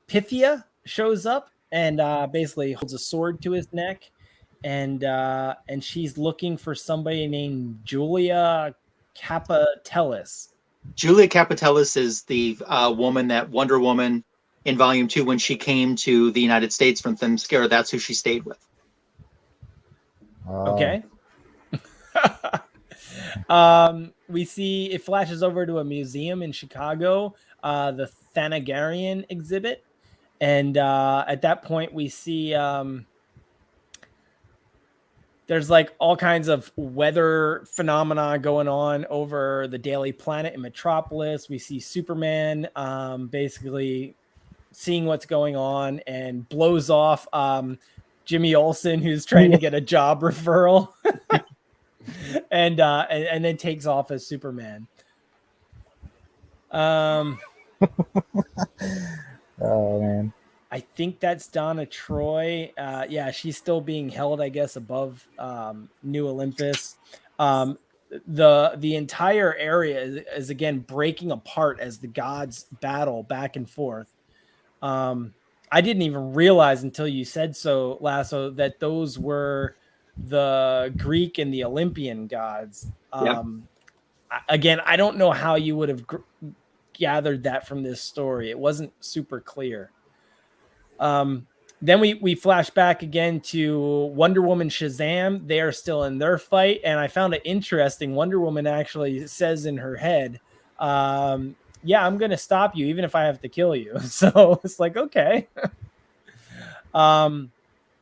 [SPEAKER 3] Pythia, shows up and basically holds a sword to his neck. And she's looking for somebody named Julia Capitellis.
[SPEAKER 2] Julia Capitellis is the woman that Wonder Woman in Volume 2, when she came to the United States from Themyscira, that's who she stayed with.
[SPEAKER 3] Okay. We see it flashes over to a museum in Chicago, the Thanagarian exhibit. And at that point, we see there's like all kinds of weather phenomena going on over the Daily Planet in Metropolis. We see Superman basically seeing what's going on and blows off Jimmy Olsen, who's trying to get a job referral, and then takes off as Superman.
[SPEAKER 1] Oh man.
[SPEAKER 3] I think that's Donna Troy. Yeah, she's still being held, I guess, above New Olympus. The entire area is again breaking apart as the gods battle back and forth. I didn't even realize until you said so, Lasso, that those were the Greek and the Olympian gods. Again, I don't know how you would have gathered that from this story. It wasn't super clear. Then we flash back again to Wonder Woman Shazam. They are still in their fight. And I found it interesting. Wonder Woman actually says in her head, yeah, I'm going to stop you even if I have to kill you. So it's like, okay. And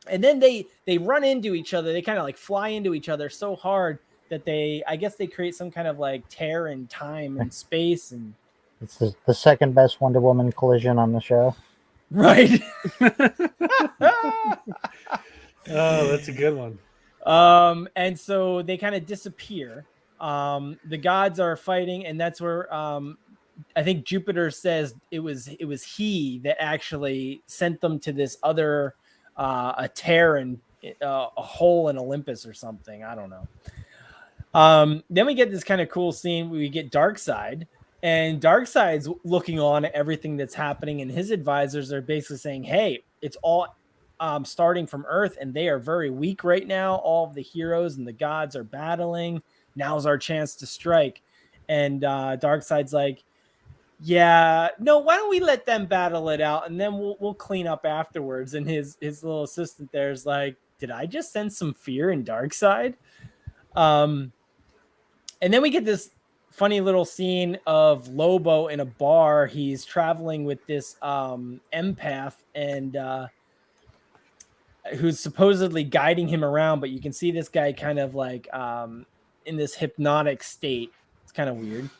[SPEAKER 3] then they run into each other. They kind of like fly into each other so hard that I guess they create some kind of like tear in time and space, and
[SPEAKER 1] It's the second best Wonder Woman collision on the show.
[SPEAKER 3] right.
[SPEAKER 4] Oh, that's a good one.
[SPEAKER 3] And so they kind of disappear. The gods are fighting, and that's where I think Jupiter says it was he that actually sent them to this other a tear and a hole in Olympus or something. I don't know. Then we get this kind of cool scene. We get Darkseid, and Darkseid's looking on at everything that's happening, and his advisors are basically saying, "Hey, it's all starting from Earth, and they are very weak right now. All of the heroes and the gods are battling. Now's our chance to strike." And Darkseid's like, "Yeah, no, why don't we let them battle it out, and then we'll clean up afterwards." And his little assistant there is like, "Did I just sense some fear in Darkseid?" And then we get this funny little scene of Lobo in a bar. He's traveling with this empath and who's supposedly guiding him around, but you can see this guy kind of like in this hypnotic state. It's kind of weird.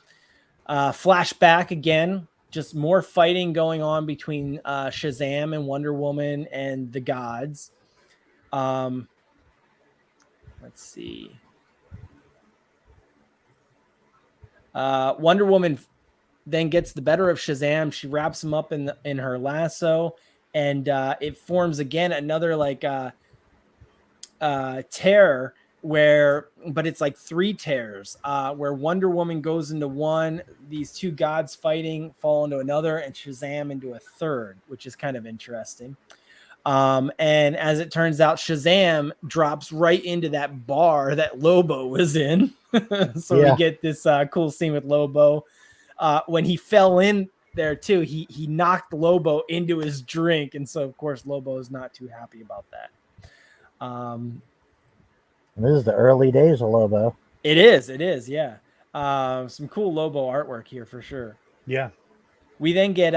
[SPEAKER 3] Flashback again, just more fighting going on between Shazam and Wonder Woman and the gods. Let's see. Wonder Woman then gets the better of Shazam. She wraps him up in her lasso, and it forms again another like tear but it's like three tears where Wonder Woman goes into one, these two gods fighting fall into another, and Shazam into a third, which is kind of interesting. And as it turns out, Shazam drops right into that bar that Lobo was in. So we get this cool scene with Lobo. When he fell in there too, he knocked Lobo into his drink. And so of course Lobo is not too happy about that.
[SPEAKER 1] This is the early days of Lobo.
[SPEAKER 3] It is. Yeah. Some cool Lobo artwork here for sure.
[SPEAKER 4] Yeah.
[SPEAKER 3] We then get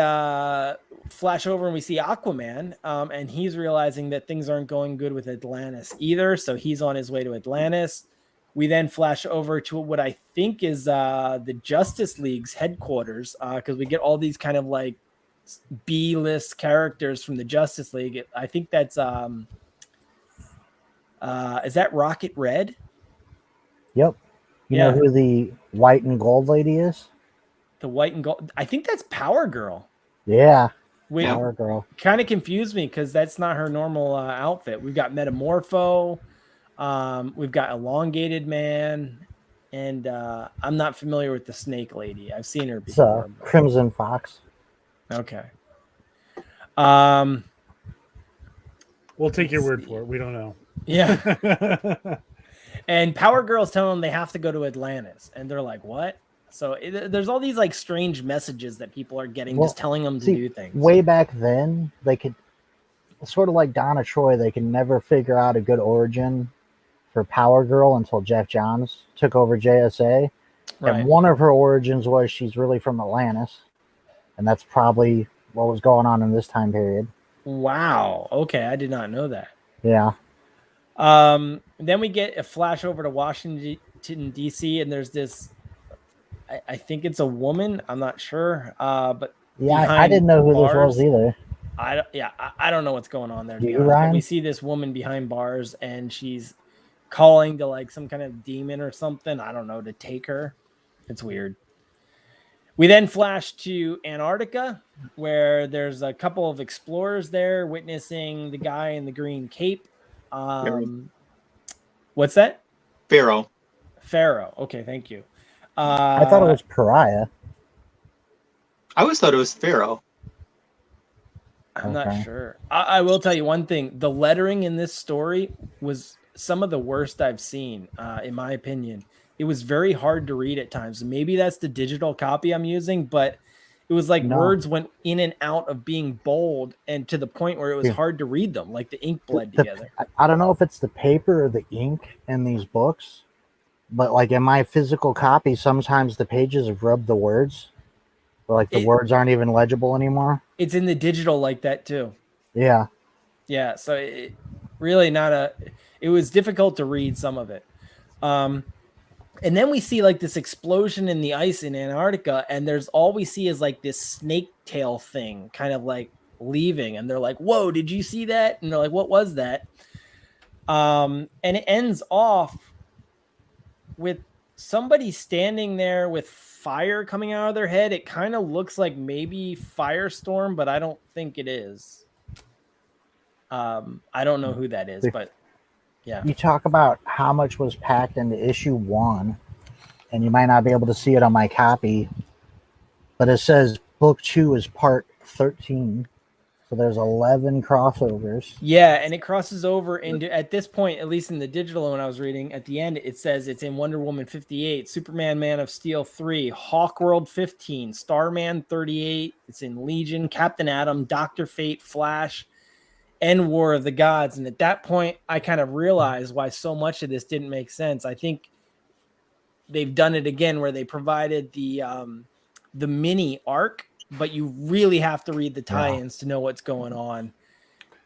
[SPEAKER 3] flash over and we see Aquaman, and he's realizing that things aren't going good with Atlantis either. So he's on his way to Atlantis. We then flash over to what I think is the Justice League's headquarters, because we get all these kind of like B-list characters from the Justice League. I think that's is that Rocket Red?
[SPEAKER 1] Yep. You know who the white and gold lady is?
[SPEAKER 3] The white and gold. I think that's Power Girl.
[SPEAKER 1] Yeah.
[SPEAKER 3] Power Girl. Kind of confused me because that's not her normal outfit. We've got Metamorpho. We've got Elongated Man. And I'm not familiar with the Snake Lady. I've seen her before.
[SPEAKER 1] It's Crimson Fox.
[SPEAKER 3] Okay.
[SPEAKER 4] We'll take your word for it. We don't know.
[SPEAKER 3] Yeah. And Power Girl's telling them they have to go to Atlantis. And they're like, what? So there's all these like strange messages that people are getting, just telling them to do things.
[SPEAKER 1] Way back then, they could, sort of like Donna Troy, they could never figure out a good origin for Power Girl until Jeff Johns took over JSA. Right. And one of her origins was she's really from Atlantis. And that's probably what was going on in this time period.
[SPEAKER 3] Wow. Okay. I did not know that.
[SPEAKER 1] Yeah.
[SPEAKER 3] Then we get a flash over to Washington, D.C., and there's this, I think it's a woman. I'm not sure. But
[SPEAKER 1] yeah, I didn't know who this was either.
[SPEAKER 3] I don't know what's going on there.
[SPEAKER 1] Ryan?
[SPEAKER 3] We see this woman behind bars, and she's calling to like some kind of demon or something. I don't know, to take her. It's weird. We then flash to Antarctica, where there's a couple of explorers there witnessing the guy in the green cape. What's that?
[SPEAKER 2] Pharaoh.
[SPEAKER 3] Okay, thank you.
[SPEAKER 1] I thought it was Pariah.
[SPEAKER 2] I always thought it was Pharaoh.
[SPEAKER 3] I'm not sure. I will tell you one thing. The lettering in this story was some of the worst I've seen, in my opinion. It was very hard to read at times. Maybe that's the digital copy I'm using, but it was like words went in and out of being bold, and to the point where it was hard to read them, like the ink bled together.
[SPEAKER 1] I don't know if it's the paper or the ink in these books, but like in my physical copy, sometimes the pages have rubbed the words. Like the words aren't even legible anymore.
[SPEAKER 3] It's in the digital like that too.
[SPEAKER 1] Yeah.
[SPEAKER 3] Yeah. So it really it was difficult to read some of it. And then we see like this explosion in the ice in Antarctica, and there's all we see is like this snake tail thing kind of like leaving, and they're like, whoa, did you see that? And they're like, what was that? And it ends off with somebody standing there with fire coming out of their head. It kind of looks like maybe Firestorm, but I don't think it is. I don't know who that is, but yeah.
[SPEAKER 1] You talk about how much was packed into issue 1, and you might not be able to see it on my copy, but it says book 2 is part 13. So there's 11 crossovers.
[SPEAKER 3] Yeah, and it crosses over into, at this point, at least in the digital one I was reading, at the end, it says it's in Wonder Woman 58, Superman Man of Steel 3, Hawkworld 15, Starman 38, it's in Legion, Captain Atom, Dr. Fate, Flash, and War of the Gods. And at that point, I kind of realized why so much of this didn't make sense. I think they've done it again where they provided the mini arc, but you really have to read the tie-ins to know what's going on.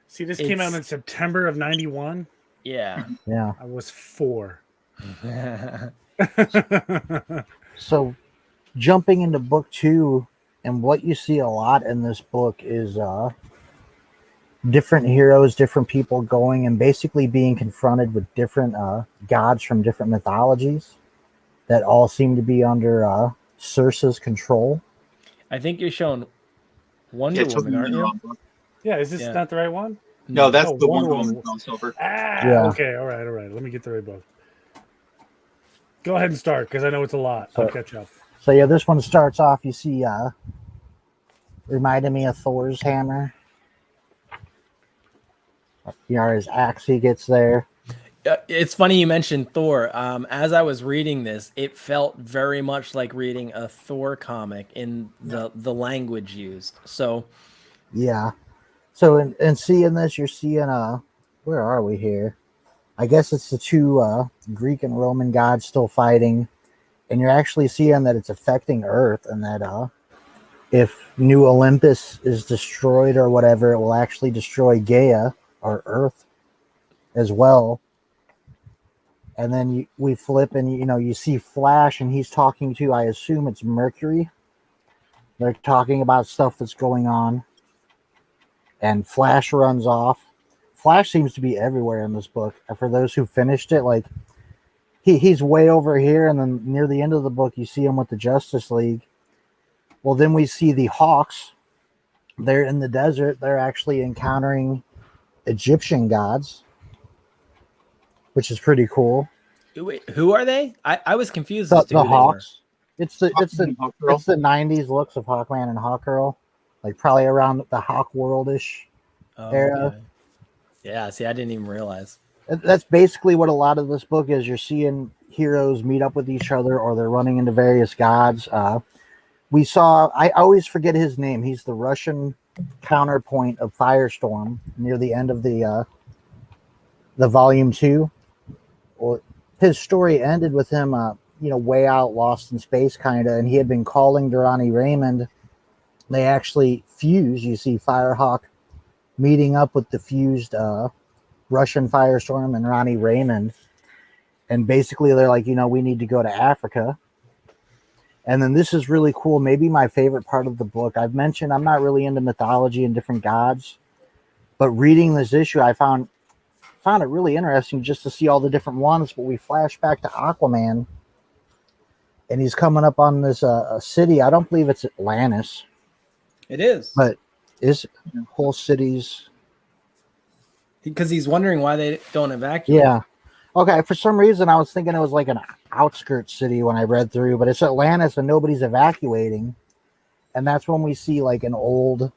[SPEAKER 4] See, this came out in September of 91.
[SPEAKER 3] Yeah.
[SPEAKER 1] Yeah.
[SPEAKER 4] I was 4.
[SPEAKER 1] So jumping into book 2, and what you see a lot in this book is different heroes, different people going and basically being confronted with different gods from different mythologies that all seem to be under Circe's control.
[SPEAKER 3] I think you're showing Wonder Woman, aren't you?
[SPEAKER 4] Yeah, is this not the right one?
[SPEAKER 2] No, that's the Wonder Woman crossover.
[SPEAKER 4] Okay, all right. Let me get the right book. Go ahead and start, because I know it's a lot. I'll catch up.
[SPEAKER 1] So yeah, this one starts off, you see, reminded me of Thor's hammer. His axe he gets there.
[SPEAKER 3] It's funny you mentioned Thor. As I was reading this, it felt very much like reading a Thor comic in the language used. So,
[SPEAKER 1] yeah. So in seeing this, you're seeing where are we here? I guess it's the two Greek and Roman gods still fighting, and you're actually seeing that it's affecting Earth, and that if New Olympus is destroyed or whatever, it will actually destroy Gaia or Earth as well. And then we flip, and you see Flash, and he's talking to, I assume it's Mercury. They're talking about stuff that's going on, and Flash runs off. Flash seems to be everywhere in this book. And for those who finished it, like he's way over here, and then near the end of the book, you see him with the Justice League. Well, then we see the Hawks. They're in the desert. They're actually encountering Egyptian gods, which is pretty cool.
[SPEAKER 3] Wait, who are they? I was confused.
[SPEAKER 1] The Hawks. It's the 90s looks of Hawkman and Hawkgirl, like probably around the Hawk World-ish era.
[SPEAKER 3] Okay. Yeah, see, I didn't even realize.
[SPEAKER 1] That's basically what a lot of this book is. You're seeing heroes meet up with each other, or they're running into various gods. We saw, I always forget his name. He's the Russian counterpoint of Firestorm near the end of the volume 2. Well, his story ended with him, way out, lost in space, kind of, and he had been calling Durrani Raymond. They actually fused. You see Firehawk meeting up with the fused Russian Firestorm and Ronnie Raymond, and basically they're like, we need to go to Africa. And then this is really cool. Maybe my favorite part of the book. I've mentioned I'm not really into mythology and different gods, but reading this issue, I found it really interesting just to see all the different ones. But we flash back to Aquaman, and he's coming up on this a city. I don't believe it's Atlantis.
[SPEAKER 3] It is,
[SPEAKER 1] but is whole cities,
[SPEAKER 3] because he's wondering why they don't evacuate.
[SPEAKER 1] Yeah. Okay. For some reason, I was thinking it was like an outskirts city when I read through, but it's Atlantis and nobody's evacuating, and that's when we see like an old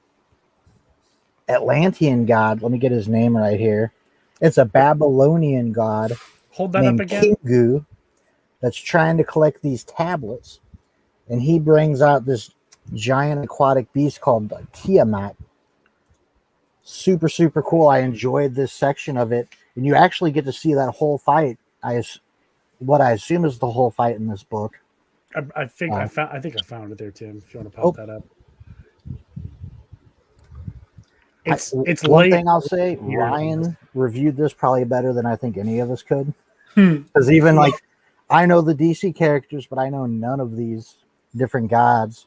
[SPEAKER 1] Atlantean god. Let me get his name right here. It's a Babylonian god.
[SPEAKER 4] Hold that up again.
[SPEAKER 1] Kingu, that's trying to collect these tablets, and he brings out this giant aquatic beast called Tiamat. Super, super cool. I enjoyed this section of it, and you actually get to see that whole fight. What I assume is the whole fight in this book.
[SPEAKER 4] I think I found it there, Tim. If you want to pop that up. It's
[SPEAKER 1] one
[SPEAKER 4] late.
[SPEAKER 1] thing I'll say, Ryan reviewed this probably better than I think any of us could. Because even like I know the DC characters, but I know none of these different gods.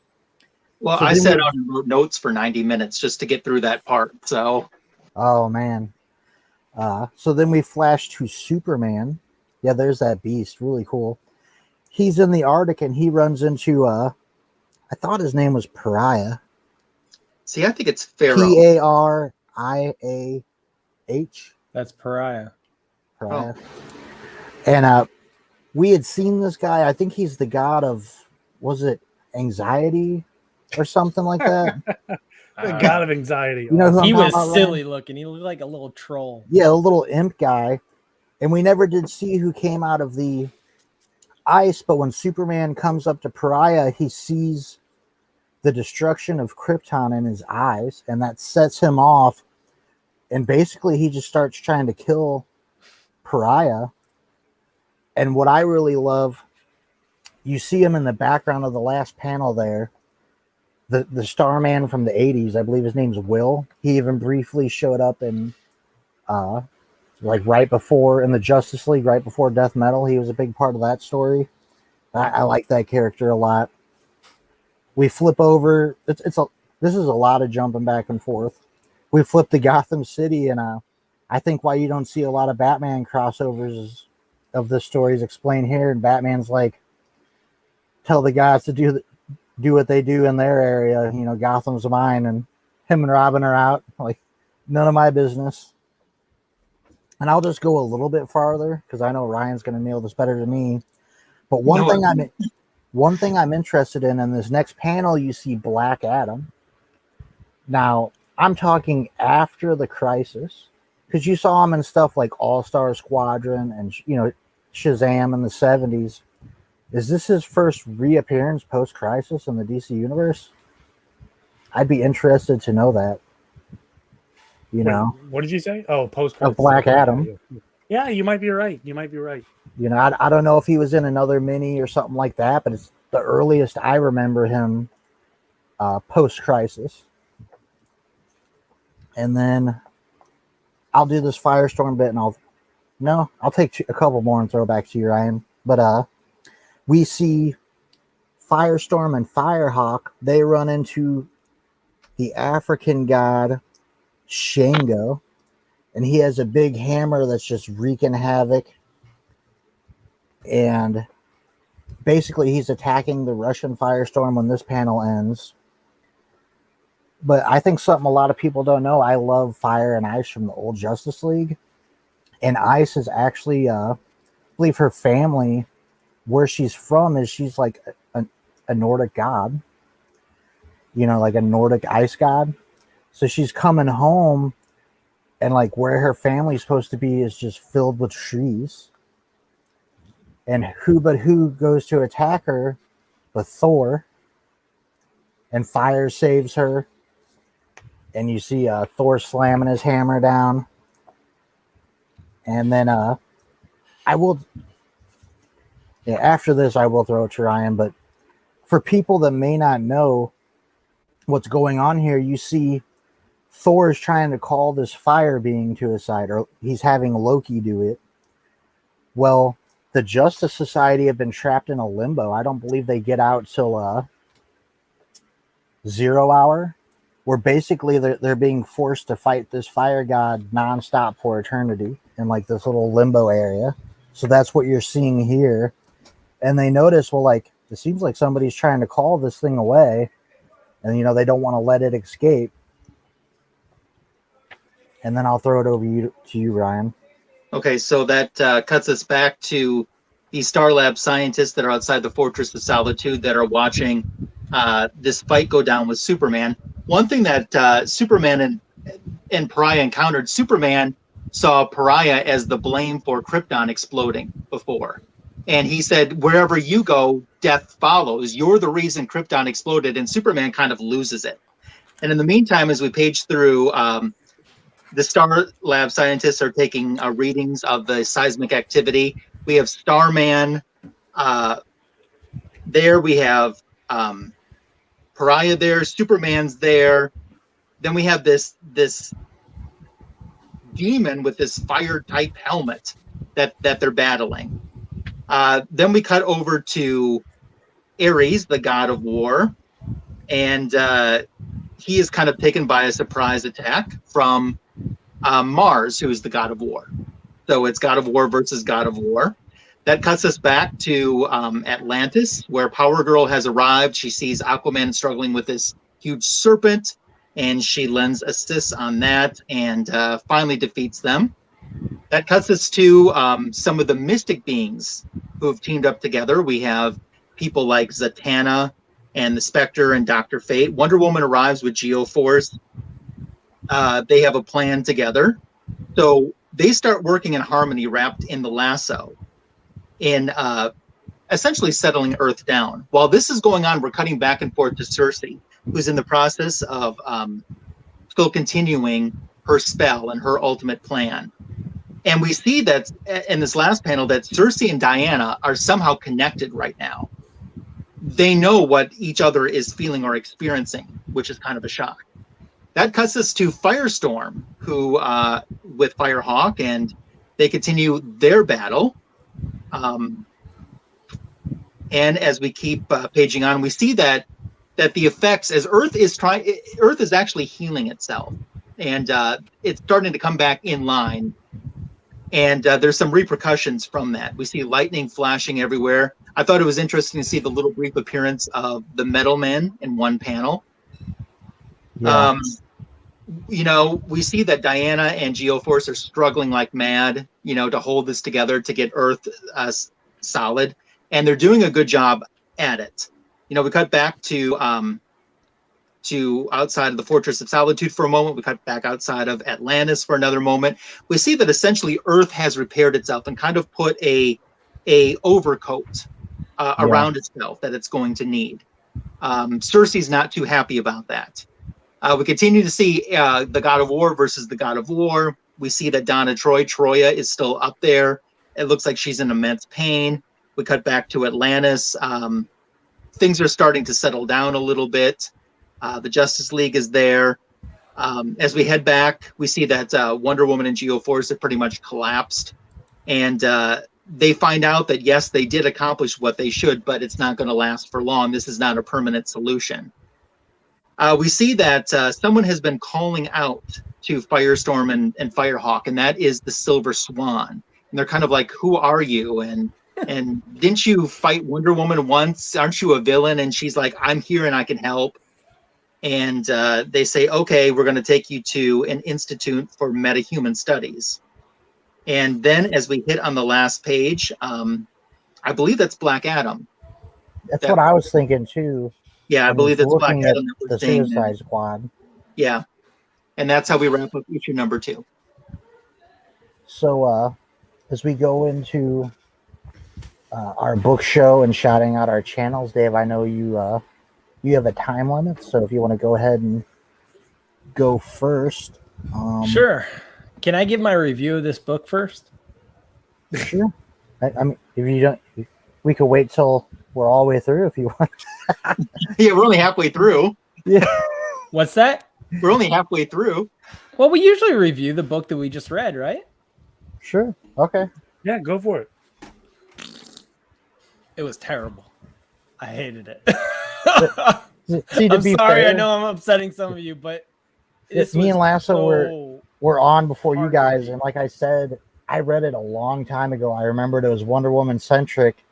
[SPEAKER 2] Well,
[SPEAKER 1] So
[SPEAKER 2] I
[SPEAKER 1] then
[SPEAKER 2] sat
[SPEAKER 1] we-
[SPEAKER 2] down and wrote notes for 90 minutes just to get through that part. So,
[SPEAKER 1] Oh man. So then we flash to Superman. Yeah, there's that beast. Really cool. He's in the Arctic and he runs into I thought his name was Pariah.
[SPEAKER 2] see, I think it's Pharaoh.
[SPEAKER 1] Pariah.
[SPEAKER 3] That's Pariah.
[SPEAKER 1] Pariah. And we had seen this guy. I think he's the god of, was it anxiety or something like that?
[SPEAKER 4] The god of anxiety.
[SPEAKER 1] You know who
[SPEAKER 3] He
[SPEAKER 1] I'm
[SPEAKER 3] was
[SPEAKER 1] talking about,
[SPEAKER 3] silly
[SPEAKER 1] Ryan?
[SPEAKER 3] looking. He looked like a little troll.
[SPEAKER 1] Yeah, a little imp guy. And we never did see who came out of the ice, but when Superman comes up to Pariah, he sees the destruction of Krypton in his eyes, and that sets him off. And basically, he just starts trying to kill Pariah. And what I really love, you see him in the background of the last panel there. The Starman from the 80s, I believe his name's Will. He even briefly showed up in like right before in the Justice League, right before Death Metal. He was a big part of that story. I like that character a lot. We flip over. This is a lot of jumping back and forth. We flip to Gotham City, and I think why you don't see a lot of Batman crossovers of the stories explained here. And Batman's like, tell the guys to do what they do in their area. You know, Gotham's mine, and him and Robin are out. Like, none of my business. And I'll just go a little bit farther because I know Ryan's going to nail this better than me. But one thing I'm interested in this next panel, you see Black Adam. Now, I'm talking after the Crisis, because you saw him in stuff like All-Star Squadron and Shazam in the 70s. Is this his first reappearance post-Crisis in the DC universe? I'd be interested to know that.
[SPEAKER 4] Wait, what did you say? Oh, post
[SPEAKER 1] Of Black Adam.
[SPEAKER 4] Yeah, you might be right.
[SPEAKER 1] I don't know if he was in another mini or something like that, but it's the earliest I remember him post-Crisis. And then I'll do this Firestorm bit, and I'll take a couple more and throw back to you, Ryan. But we see Firestorm and Firehawk. They run into the African god Shango, and he has a big hammer that's just wreaking havoc. And basically, he's attacking the Russian Firestorm when this panel ends. But I think something a lot of people don't know, I love Fire and Ice from the old Justice League. And Ice is actually, I believe her family, where she's from, is she's like a Nordic god. Like a Nordic ice god. So she's coming home, and like where her family's supposed to be is just filled with trees. And who goes to attack her but Thor. And fire saves her. And you see Thor slamming his hammer down. And then after this, I will throw it to Ryan. But for people that may not know what's going on here, you see Thor is trying to call this fire being to his side, or he's having Loki do it. Well, the Justice Society have been trapped in a limbo. I don't believe they get out till 0 hour, where basically they're being forced to fight this fire god nonstop for eternity in like this little limbo area. So that's what you're seeing here. And they notice, well, like, it seems like somebody's trying to call this thing away, and they don't want to let it escape. And then I'll throw it over to you, Ryan.
[SPEAKER 2] Okay, so that cuts us back to the Star Lab scientists that are outside the Fortress of Solitude that are watching this fight go down with Superman. One thing that Superman and Pariah encountered, Superman saw Pariah as the blame for Krypton exploding before. And he said, wherever you go, death follows. You're the reason Krypton exploded, and Superman kind of loses it. And in the meantime, as we page through, the Star Lab scientists are taking readings of the seismic activity. We have Starman there. We have Pariah there. Superman's there. Then we have this demon with this fire-type helmet that they're battling. Then we cut over to Ares, the god of war, and he is kind of taken by a surprise attack from Mars, who is the god of war. So it's god of war versus god of war. That cuts us back to Atlantis, where Power Girl has arrived. She sees Aquaman struggling with this huge serpent, and she lends assist on that and finally defeats them. That cuts us to some of the mystic beings who have teamed up together. We have people like Zatanna and the Spectre and Dr. Fate. Wonder Woman arrives with Geoforce. They have a plan together. So they start working in harmony, wrapped in the Lasso, in essentially settling Earth down. While this is going on, we're cutting back and forth to Cersei, who's in the process of still continuing her spell and her ultimate plan. And we see that in this last panel that Cersei and Diana are somehow connected right now. They know what each other is feeling or experiencing, which is kind of a shock. That cuts us to Firestorm, who with Firehawk, and they continue their battle. And as we keep paging on, we see that the effects, as Earth is actually healing itself, and it's starting to come back in line. And there's some repercussions from that. We see lightning flashing everywhere. I thought it was interesting to see the little brief appearance of the Metal Men in one panel. Yeah. We see that Diana and Geoforce are struggling like mad, to hold this together, to get Earth solid. And they're doing a good job at it. We cut back to outside of the Fortress of Solitude for a moment. We cut back outside of Atlantis for another moment. We see that essentially Earth has repaired itself and kind of put a overcoat around itself that it's going to need. Cersei's not too happy about that. We continue to see the God of War versus the God of War. We see that Donna Troya is still up there. It looks like she's in immense pain. We cut back to Atlantis. Things are starting to settle down a little bit. The Justice League is there. As we head back, we see that Wonder Woman and Geoforce have pretty much collapsed. And they find out that, yes, they did accomplish what they should, but it's not going to last for long. This is not a permanent solution. We see that someone has been calling out to Firestorm and Firehawk, and that is the Silver Swan. And they're kind of like, who are you? And didn't you fight Wonder Woman once? Aren't you a villain? And she's like, I'm here and I can help. And they say, okay, we're going to take you to an institute for metahuman studies. And then as we hit on the last page, I believe that's Black Adam.
[SPEAKER 1] That's what I was thinking too.
[SPEAKER 2] Yeah, I believe that's Black Adam.
[SPEAKER 1] The Suicide Squad.
[SPEAKER 2] Yeah. And that's how we wrap up issue number 2.
[SPEAKER 1] So as we go into our book show and shouting out our channels, Dave, I know you have a time limit, so if you want to go ahead and go first.
[SPEAKER 3] Sure. Can I give my review of this book first?
[SPEAKER 1] Sure. I mean, if you don't, we could wait till we're all the way through if you want.
[SPEAKER 2] Yeah, we're only halfway through.
[SPEAKER 1] Yeah.
[SPEAKER 3] What's that?
[SPEAKER 2] We're only halfway through.
[SPEAKER 3] Well, we usually review the book that we just read, right?
[SPEAKER 1] Sure. Okay.
[SPEAKER 4] Yeah, go for it.
[SPEAKER 3] It was terrible. I hated it.
[SPEAKER 1] See,
[SPEAKER 3] I'm sorry.
[SPEAKER 1] fair,
[SPEAKER 3] I know I'm upsetting some of you, but
[SPEAKER 1] me and Lasso were on before you guys, and like I said, I read it a long time ago. I remembered it was Wonder Woman centric,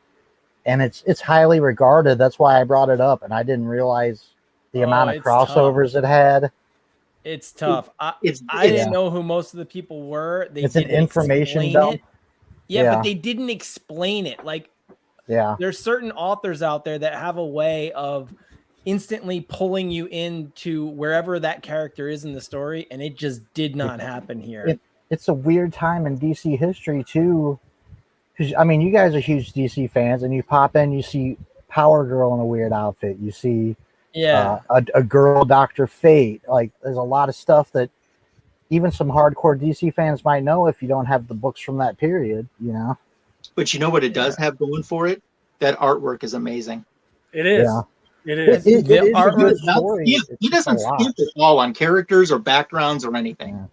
[SPEAKER 1] and it's highly regarded. That's why I brought it up, and I didn't realize the amount of crossovers it had.
[SPEAKER 3] It's tough. I didn't know who most of the people were.
[SPEAKER 1] It's an information dump.
[SPEAKER 3] Yeah, but they didn't explain it. Like, there's certain authors out there that have a way of instantly pulling you into wherever that character is in the story, and it just did not happen here.
[SPEAKER 1] It's a weird time in DC history too, because I mean, you guys are huge DC fans, and you pop in, you see Power Girl in a weird outfit, you see a girl Dr. Fate. Like, there's a lot of stuff that even some hardcore DC fans might know if you don't have the books from that period, But
[SPEAKER 2] you know what it does have going for it? That artwork is amazing.
[SPEAKER 4] It is.
[SPEAKER 1] Yeah.
[SPEAKER 4] It is.
[SPEAKER 1] It is
[SPEAKER 2] he doesn't skimp at all on characters or backgrounds or anything.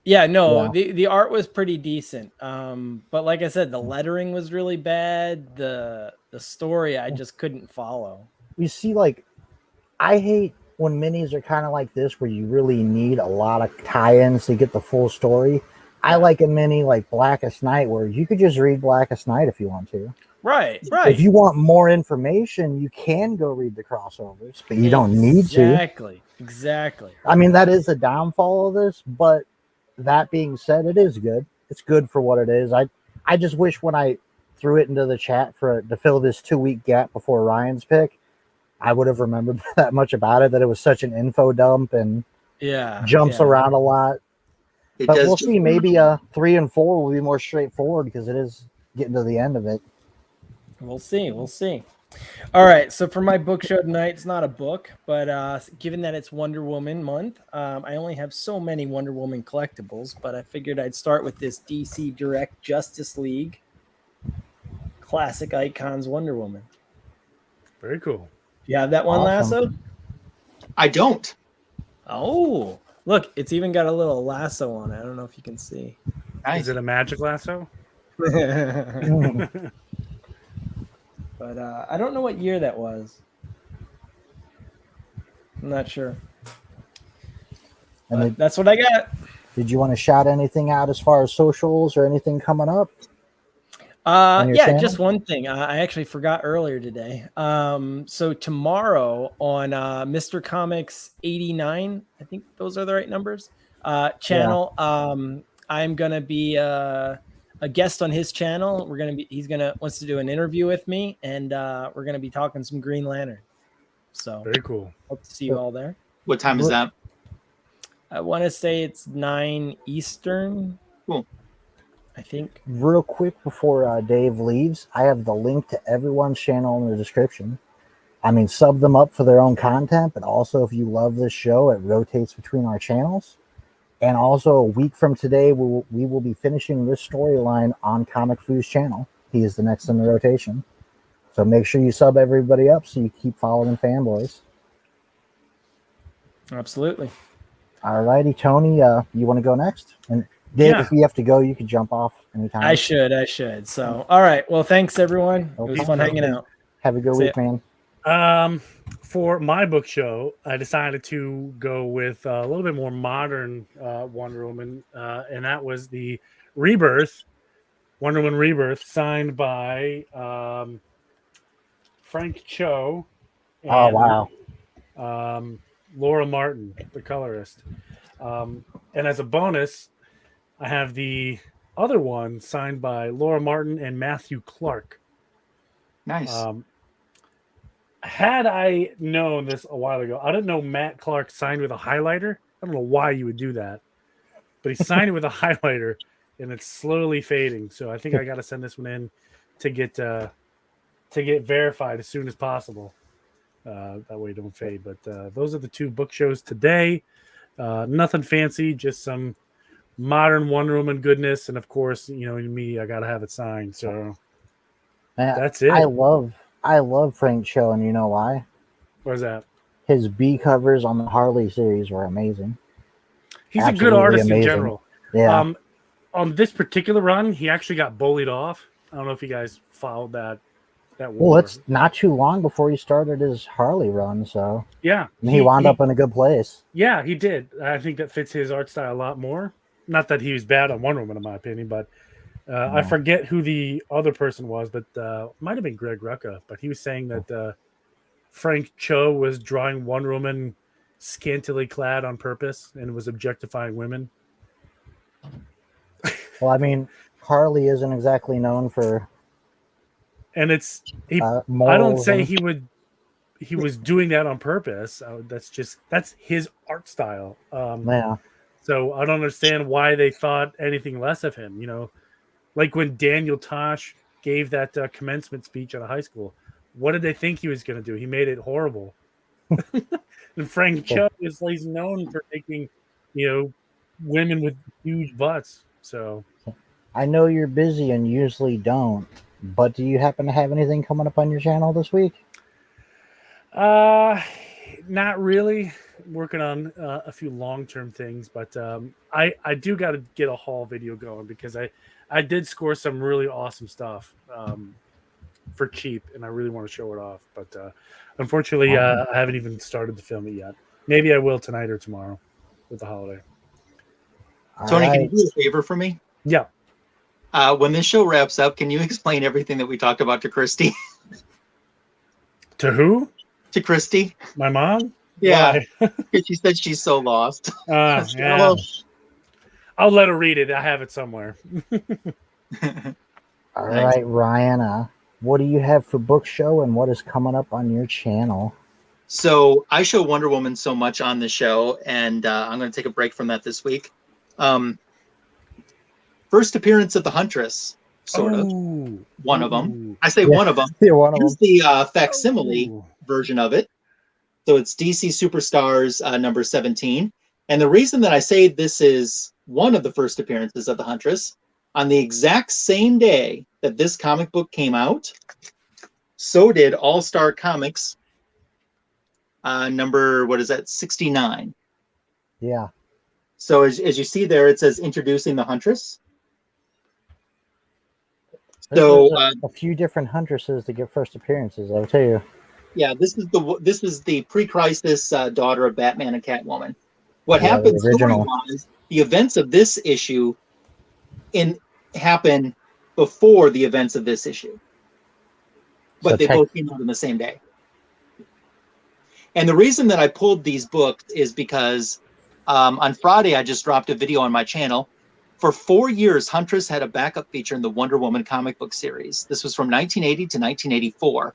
[SPEAKER 3] Yeah, no,
[SPEAKER 1] Yeah.
[SPEAKER 3] the art was pretty decent. But like I said, the lettering was really bad. The story I just couldn't follow.
[SPEAKER 1] You see, like, I hate when minis are kind of like this, where you really need a lot of tie-ins to get the full story. I like a mini like Blackest Night, where you could just read Blackest Night if you want to.
[SPEAKER 3] Right.
[SPEAKER 1] If you want more information, you can go read the crossovers, but you don't need to.
[SPEAKER 3] Exactly.
[SPEAKER 1] I mean, that is the downfall of this, but that being said, it is good. It's good for what it is. I just wish when I threw it into the chat to fill this 2-week gap before Ryan's pick, I would have remembered that much about it, that it was such an info dump and jumps around a lot. But we'll see. Maybe 3 and 4 will be more straightforward because it is getting to the end of it.
[SPEAKER 3] We'll see. All right. So for my book show tonight, it's not a book, but given that it's Wonder Woman month, I only have so many Wonder Woman collectibles, but I figured I'd start with this DC Direct Justice League Classic Icons Wonder Woman.
[SPEAKER 4] Very cool.
[SPEAKER 3] You have that one,
[SPEAKER 1] Awesome.
[SPEAKER 3] Lasso?
[SPEAKER 2] I don't.
[SPEAKER 3] Oh, look, it's even got a little lasso on it. I don't know if you can see.
[SPEAKER 2] Nice.
[SPEAKER 4] Is it a magic lasso?
[SPEAKER 3] But I don't know what year that was. I'm not sure.
[SPEAKER 1] And
[SPEAKER 3] That's what I got.
[SPEAKER 1] did you want to shout anything out as far as socials or anything coming up?
[SPEAKER 3] Yeah,
[SPEAKER 1] channel?
[SPEAKER 3] just one thing. I actually forgot earlier today. So tomorrow on Mr. Comics 89, I think those are the right numbers. Channel. I'm gonna be a guest on his channel. He's wants to do an interview with me, and we're gonna be talking some Green Lantern. So
[SPEAKER 4] very cool.
[SPEAKER 3] Hope to see you all there.
[SPEAKER 2] What time is that?
[SPEAKER 3] I want to say it's 9 Eastern.
[SPEAKER 2] Cool.
[SPEAKER 3] I think.
[SPEAKER 1] Real quick before Dave leaves, I have the link to everyone's channel in the description. I mean, sub them up for their own content, but also if you love this show, it rotates between our channels. And also a week from today, we will be finishing this storyline on Comic Foo's channel. He is the next in the rotation. So make sure you sub everybody up so you keep following Fanboys.
[SPEAKER 3] Absolutely.
[SPEAKER 1] All righty, Tony, you want to go next? And Dave, if you have to go, you could jump off anytime.
[SPEAKER 3] I should. So, all right. Well, thanks, everyone. It was fun hanging out.
[SPEAKER 1] Have a good week, man.
[SPEAKER 4] For my book show, I decided to go with a little bit more modern Wonder Woman, and that was the Rebirth, Wonder Woman Rebirth, signed by Frank Cho. And, Laura Martin, the colorist. And as a bonus, I have the other one signed by Laura Martin and Matthew Clark.
[SPEAKER 2] Nice.
[SPEAKER 4] Had I known this a while ago, I didn't know Matt Clark signed with a highlighter. I don't know why you would do that, but he signed it with a highlighter, and it's slowly fading. So I think I got to send this one in to get verified as soon as possible. That way it don't fade. But those are the two book shows today. Nothing fancy, just some modern Wonder Woman goodness, and of course, me, I gotta have it signed. So that's it.
[SPEAKER 1] I love Frank Cho, and you know why?
[SPEAKER 4] What's that?
[SPEAKER 1] His B covers on the Harley series were amazing.
[SPEAKER 4] He's a good artist
[SPEAKER 1] amazing.
[SPEAKER 4] In general.
[SPEAKER 1] Yeah.
[SPEAKER 4] On this particular run, he actually got bullied off. I don't know if you guys followed that war.
[SPEAKER 1] Well, it's not too long before he started his Harley run, so
[SPEAKER 4] yeah,
[SPEAKER 1] he wound up in a good place.
[SPEAKER 4] Yeah, he did. I think that fits his art style a lot more. Not that he was bad on Wonder Woman, in my opinion, but I forget who the other person was, but might have been Greg Rucka. But he was saying that Frank Cho was drawing Wonder Woman scantily clad on purpose and was objectifying women.
[SPEAKER 1] Well, I mean, Harley isn't exactly known for.
[SPEAKER 4] And I don't say he was doing that on purpose. That's his art style.
[SPEAKER 1] Yeah.
[SPEAKER 4] So I don't understand why they thought anything less of him. Like when Daniel Tosh gave that commencement speech at a high school, what did they think he was going to do? He made it horrible. And Frank Cho he's known for making, women with huge butts. So
[SPEAKER 1] I know you're busy and usually don't, but do you happen to have anything coming up on your channel this week?
[SPEAKER 4] not really. Working on a few long-term things, but I do got to get a haul video going because I did score some really awesome stuff for cheap, and I really want to show it off. But unfortunately, I haven't even started to film it yet. Maybe I will tonight or tomorrow with the holiday.
[SPEAKER 2] Tony, can you do a favor for me?
[SPEAKER 4] Yeah.
[SPEAKER 2] When this show wraps up, can you explain everything that we talked about to Christy?
[SPEAKER 4] To who?
[SPEAKER 2] To Christy.
[SPEAKER 4] My mom?
[SPEAKER 2] Yeah. She said she's so lost.
[SPEAKER 4] Yeah. I'll let her read it. I have it somewhere.
[SPEAKER 1] All right, Ryan. What do you have for book show and what is coming up on your channel?
[SPEAKER 2] So I show Wonder Woman so much on the show, and I'm going to take a break from that this week. First appearance of the Huntress, sort of. One of them. I say one of them.
[SPEAKER 1] Yeah, one of
[SPEAKER 2] Here's the facsimile version of it. So it's DC Superstars number 17. And the reason that I say this is one of the first appearances of the Huntress, on the exact same day that this comic book came out, so did All Star Comics number, 69.
[SPEAKER 1] Yeah.
[SPEAKER 2] So as you see there, it says introducing the Huntress.
[SPEAKER 1] There's a few different Huntresses to get first appearances, I'll tell you.
[SPEAKER 2] Yeah, this is the pre-crisis daughter of Batman and Catwoman. What happened story-wise, the events of this issue happen before the events of this issue. But they both came out on the same day. And the reason that I pulled these books is because on Friday, I just dropped a video on my channel. For 4 years, Huntress had a backup feature in the Wonder Woman comic book series. This was from 1980 to 1984.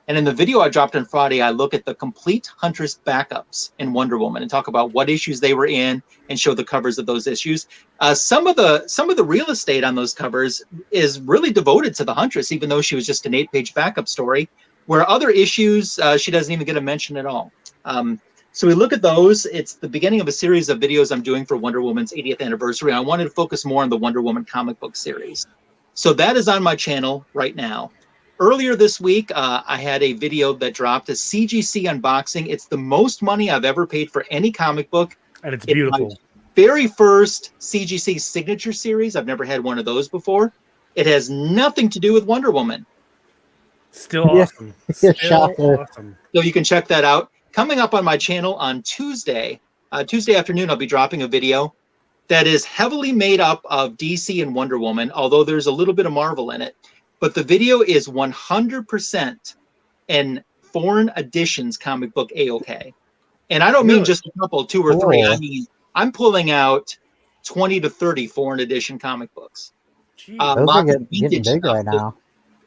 [SPEAKER 2] And in the video I dropped on Friday, I look at the complete Huntress backups in Wonder Woman and talk about what issues they were in and show the covers of those issues. Some of the real estate on those covers is really devoted to the Huntress, even though she was just an 8-page backup story, where other issues, she doesn't even get a mention at all. So we look at those. It's the beginning of a series of videos I'm doing for Wonder Woman's 80th anniversary. I wanted to focus more on the Wonder Woman comic book series. So that is on my channel right now. Earlier this week, I had a video that dropped, a CGC unboxing. It's the most money I've ever paid for any comic book.
[SPEAKER 4] And it's beautiful.
[SPEAKER 2] My very first CGC signature series. I've never had one of those before. It has nothing to do with Wonder Woman.
[SPEAKER 4] Still awesome.
[SPEAKER 1] Yeah.
[SPEAKER 4] Still awesome.
[SPEAKER 2] So you can check that out. Coming up on my channel on Tuesday afternoon, I'll be dropping a video that is heavily made up of DC and Wonder Woman, although there's a little bit of Marvel in it. But the video is 100% in foreign editions comic book A-OK. And I don't mean just a couple, 2 or 3. I mean, I'm pulling out 20 to 30 foreign edition comic books.
[SPEAKER 1] Those are getting big right now.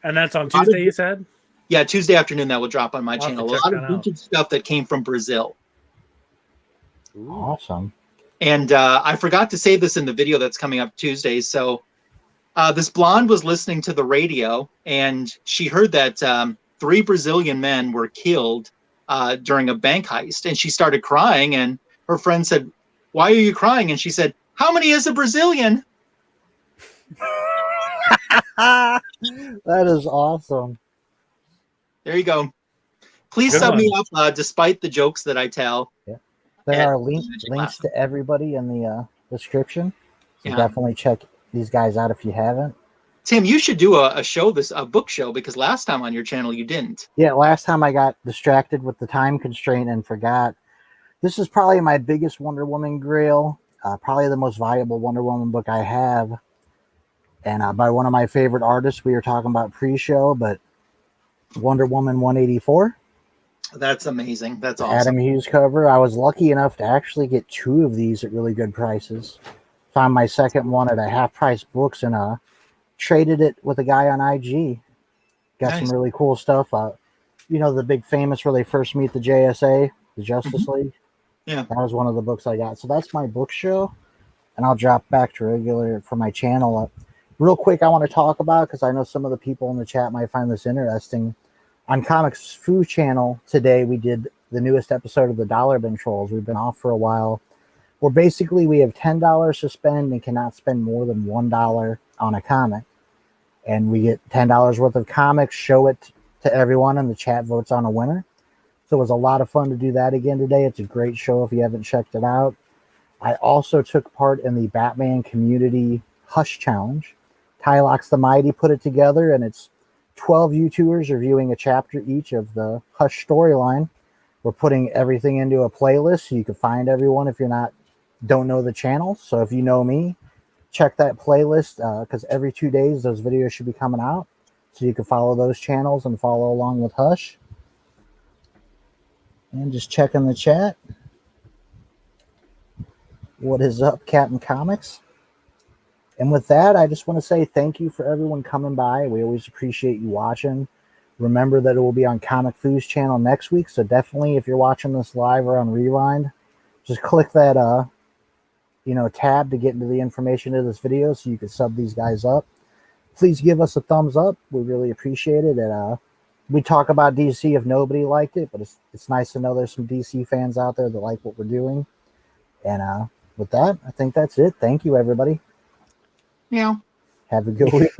[SPEAKER 4] And that's on Tuesday, you said?
[SPEAKER 2] Yeah, Tuesday afternoon that will drop on my channel. A lot of vintage stuff that came from Brazil.
[SPEAKER 1] Awesome.
[SPEAKER 2] And I forgot to say this in the video that's coming up Tuesday. So this blonde was listening to the radio, and she heard that 3 Brazilian men were killed during a bank heist. And she started crying, and her friend said, "Why are you crying?" And she said, "How many is a Brazilian?"
[SPEAKER 1] That is awesome.
[SPEAKER 2] There you go. Please sub me up despite the jokes that I tell.
[SPEAKER 1] Yeah. There are links to everybody in the description. So definitely check these guys out if you haven't.
[SPEAKER 2] Tim, you should do a book show, because last time on your channel you didn't.
[SPEAKER 1] Yeah, last time I got distracted with the time constraint and forgot. This is probably my biggest Wonder Woman grail. Probably the most valuable Wonder Woman book I have. And by one of my favorite artists, we were talking about pre-show, but Wonder Woman 184.
[SPEAKER 2] That's amazing. That's awesome.
[SPEAKER 1] Adam Hughes cover. I was lucky enough to actually get 2 of these at really good prices. Found my second one at a half-price books and traded it with a guy on IG. Got some really cool stuff. You know, the big famous where they first meet the JSA, the Justice League?
[SPEAKER 2] Yeah.
[SPEAKER 1] That was one of the books I got. So that's my book show. And I'll drop back to regular for my channel. Real quick, I want to talk about, because I know some of the people in the chat might find this interesting. On Comics Foo channel today, we did the newest episode of the Dollar Bin Trolls. We've been off for a while. Where basically we have $10 to spend and cannot spend more than $1 on a comic. And we get $10 worth of comics, show it to everyone, and the chat votes on a winner. So it was a lot of fun to do that again today. It's a great show if you haven't checked it out. I also took part in the Batman Community Hush Challenge. Tylox the Mighty put it together, and it's 12 YouTubers reviewing a chapter each of the Hush storyline. We're putting everything into a playlist so you can find everyone if you're don't know the channel. So if you know me, check that playlist because every 2 days those videos should be coming out. So you can follow those channels and follow along with Hush. And just checking the chat. What is up, Captain Comics? And with that, I just want to say thank you for everyone coming by. We always appreciate you watching. Remember that it will be on Comic Foo's channel next week. So definitely, if you're watching this live or on Rewind, just click that tab to get into the information of this video so you can sub these guys up. Please give us a thumbs up. We really appreciate it. And we talk about DC if nobody liked it, but it's nice to know there's some DC fans out there that like what we're doing. And with that, I think that's it. Thank you, everybody.
[SPEAKER 2] Yeah.
[SPEAKER 1] Have a good week.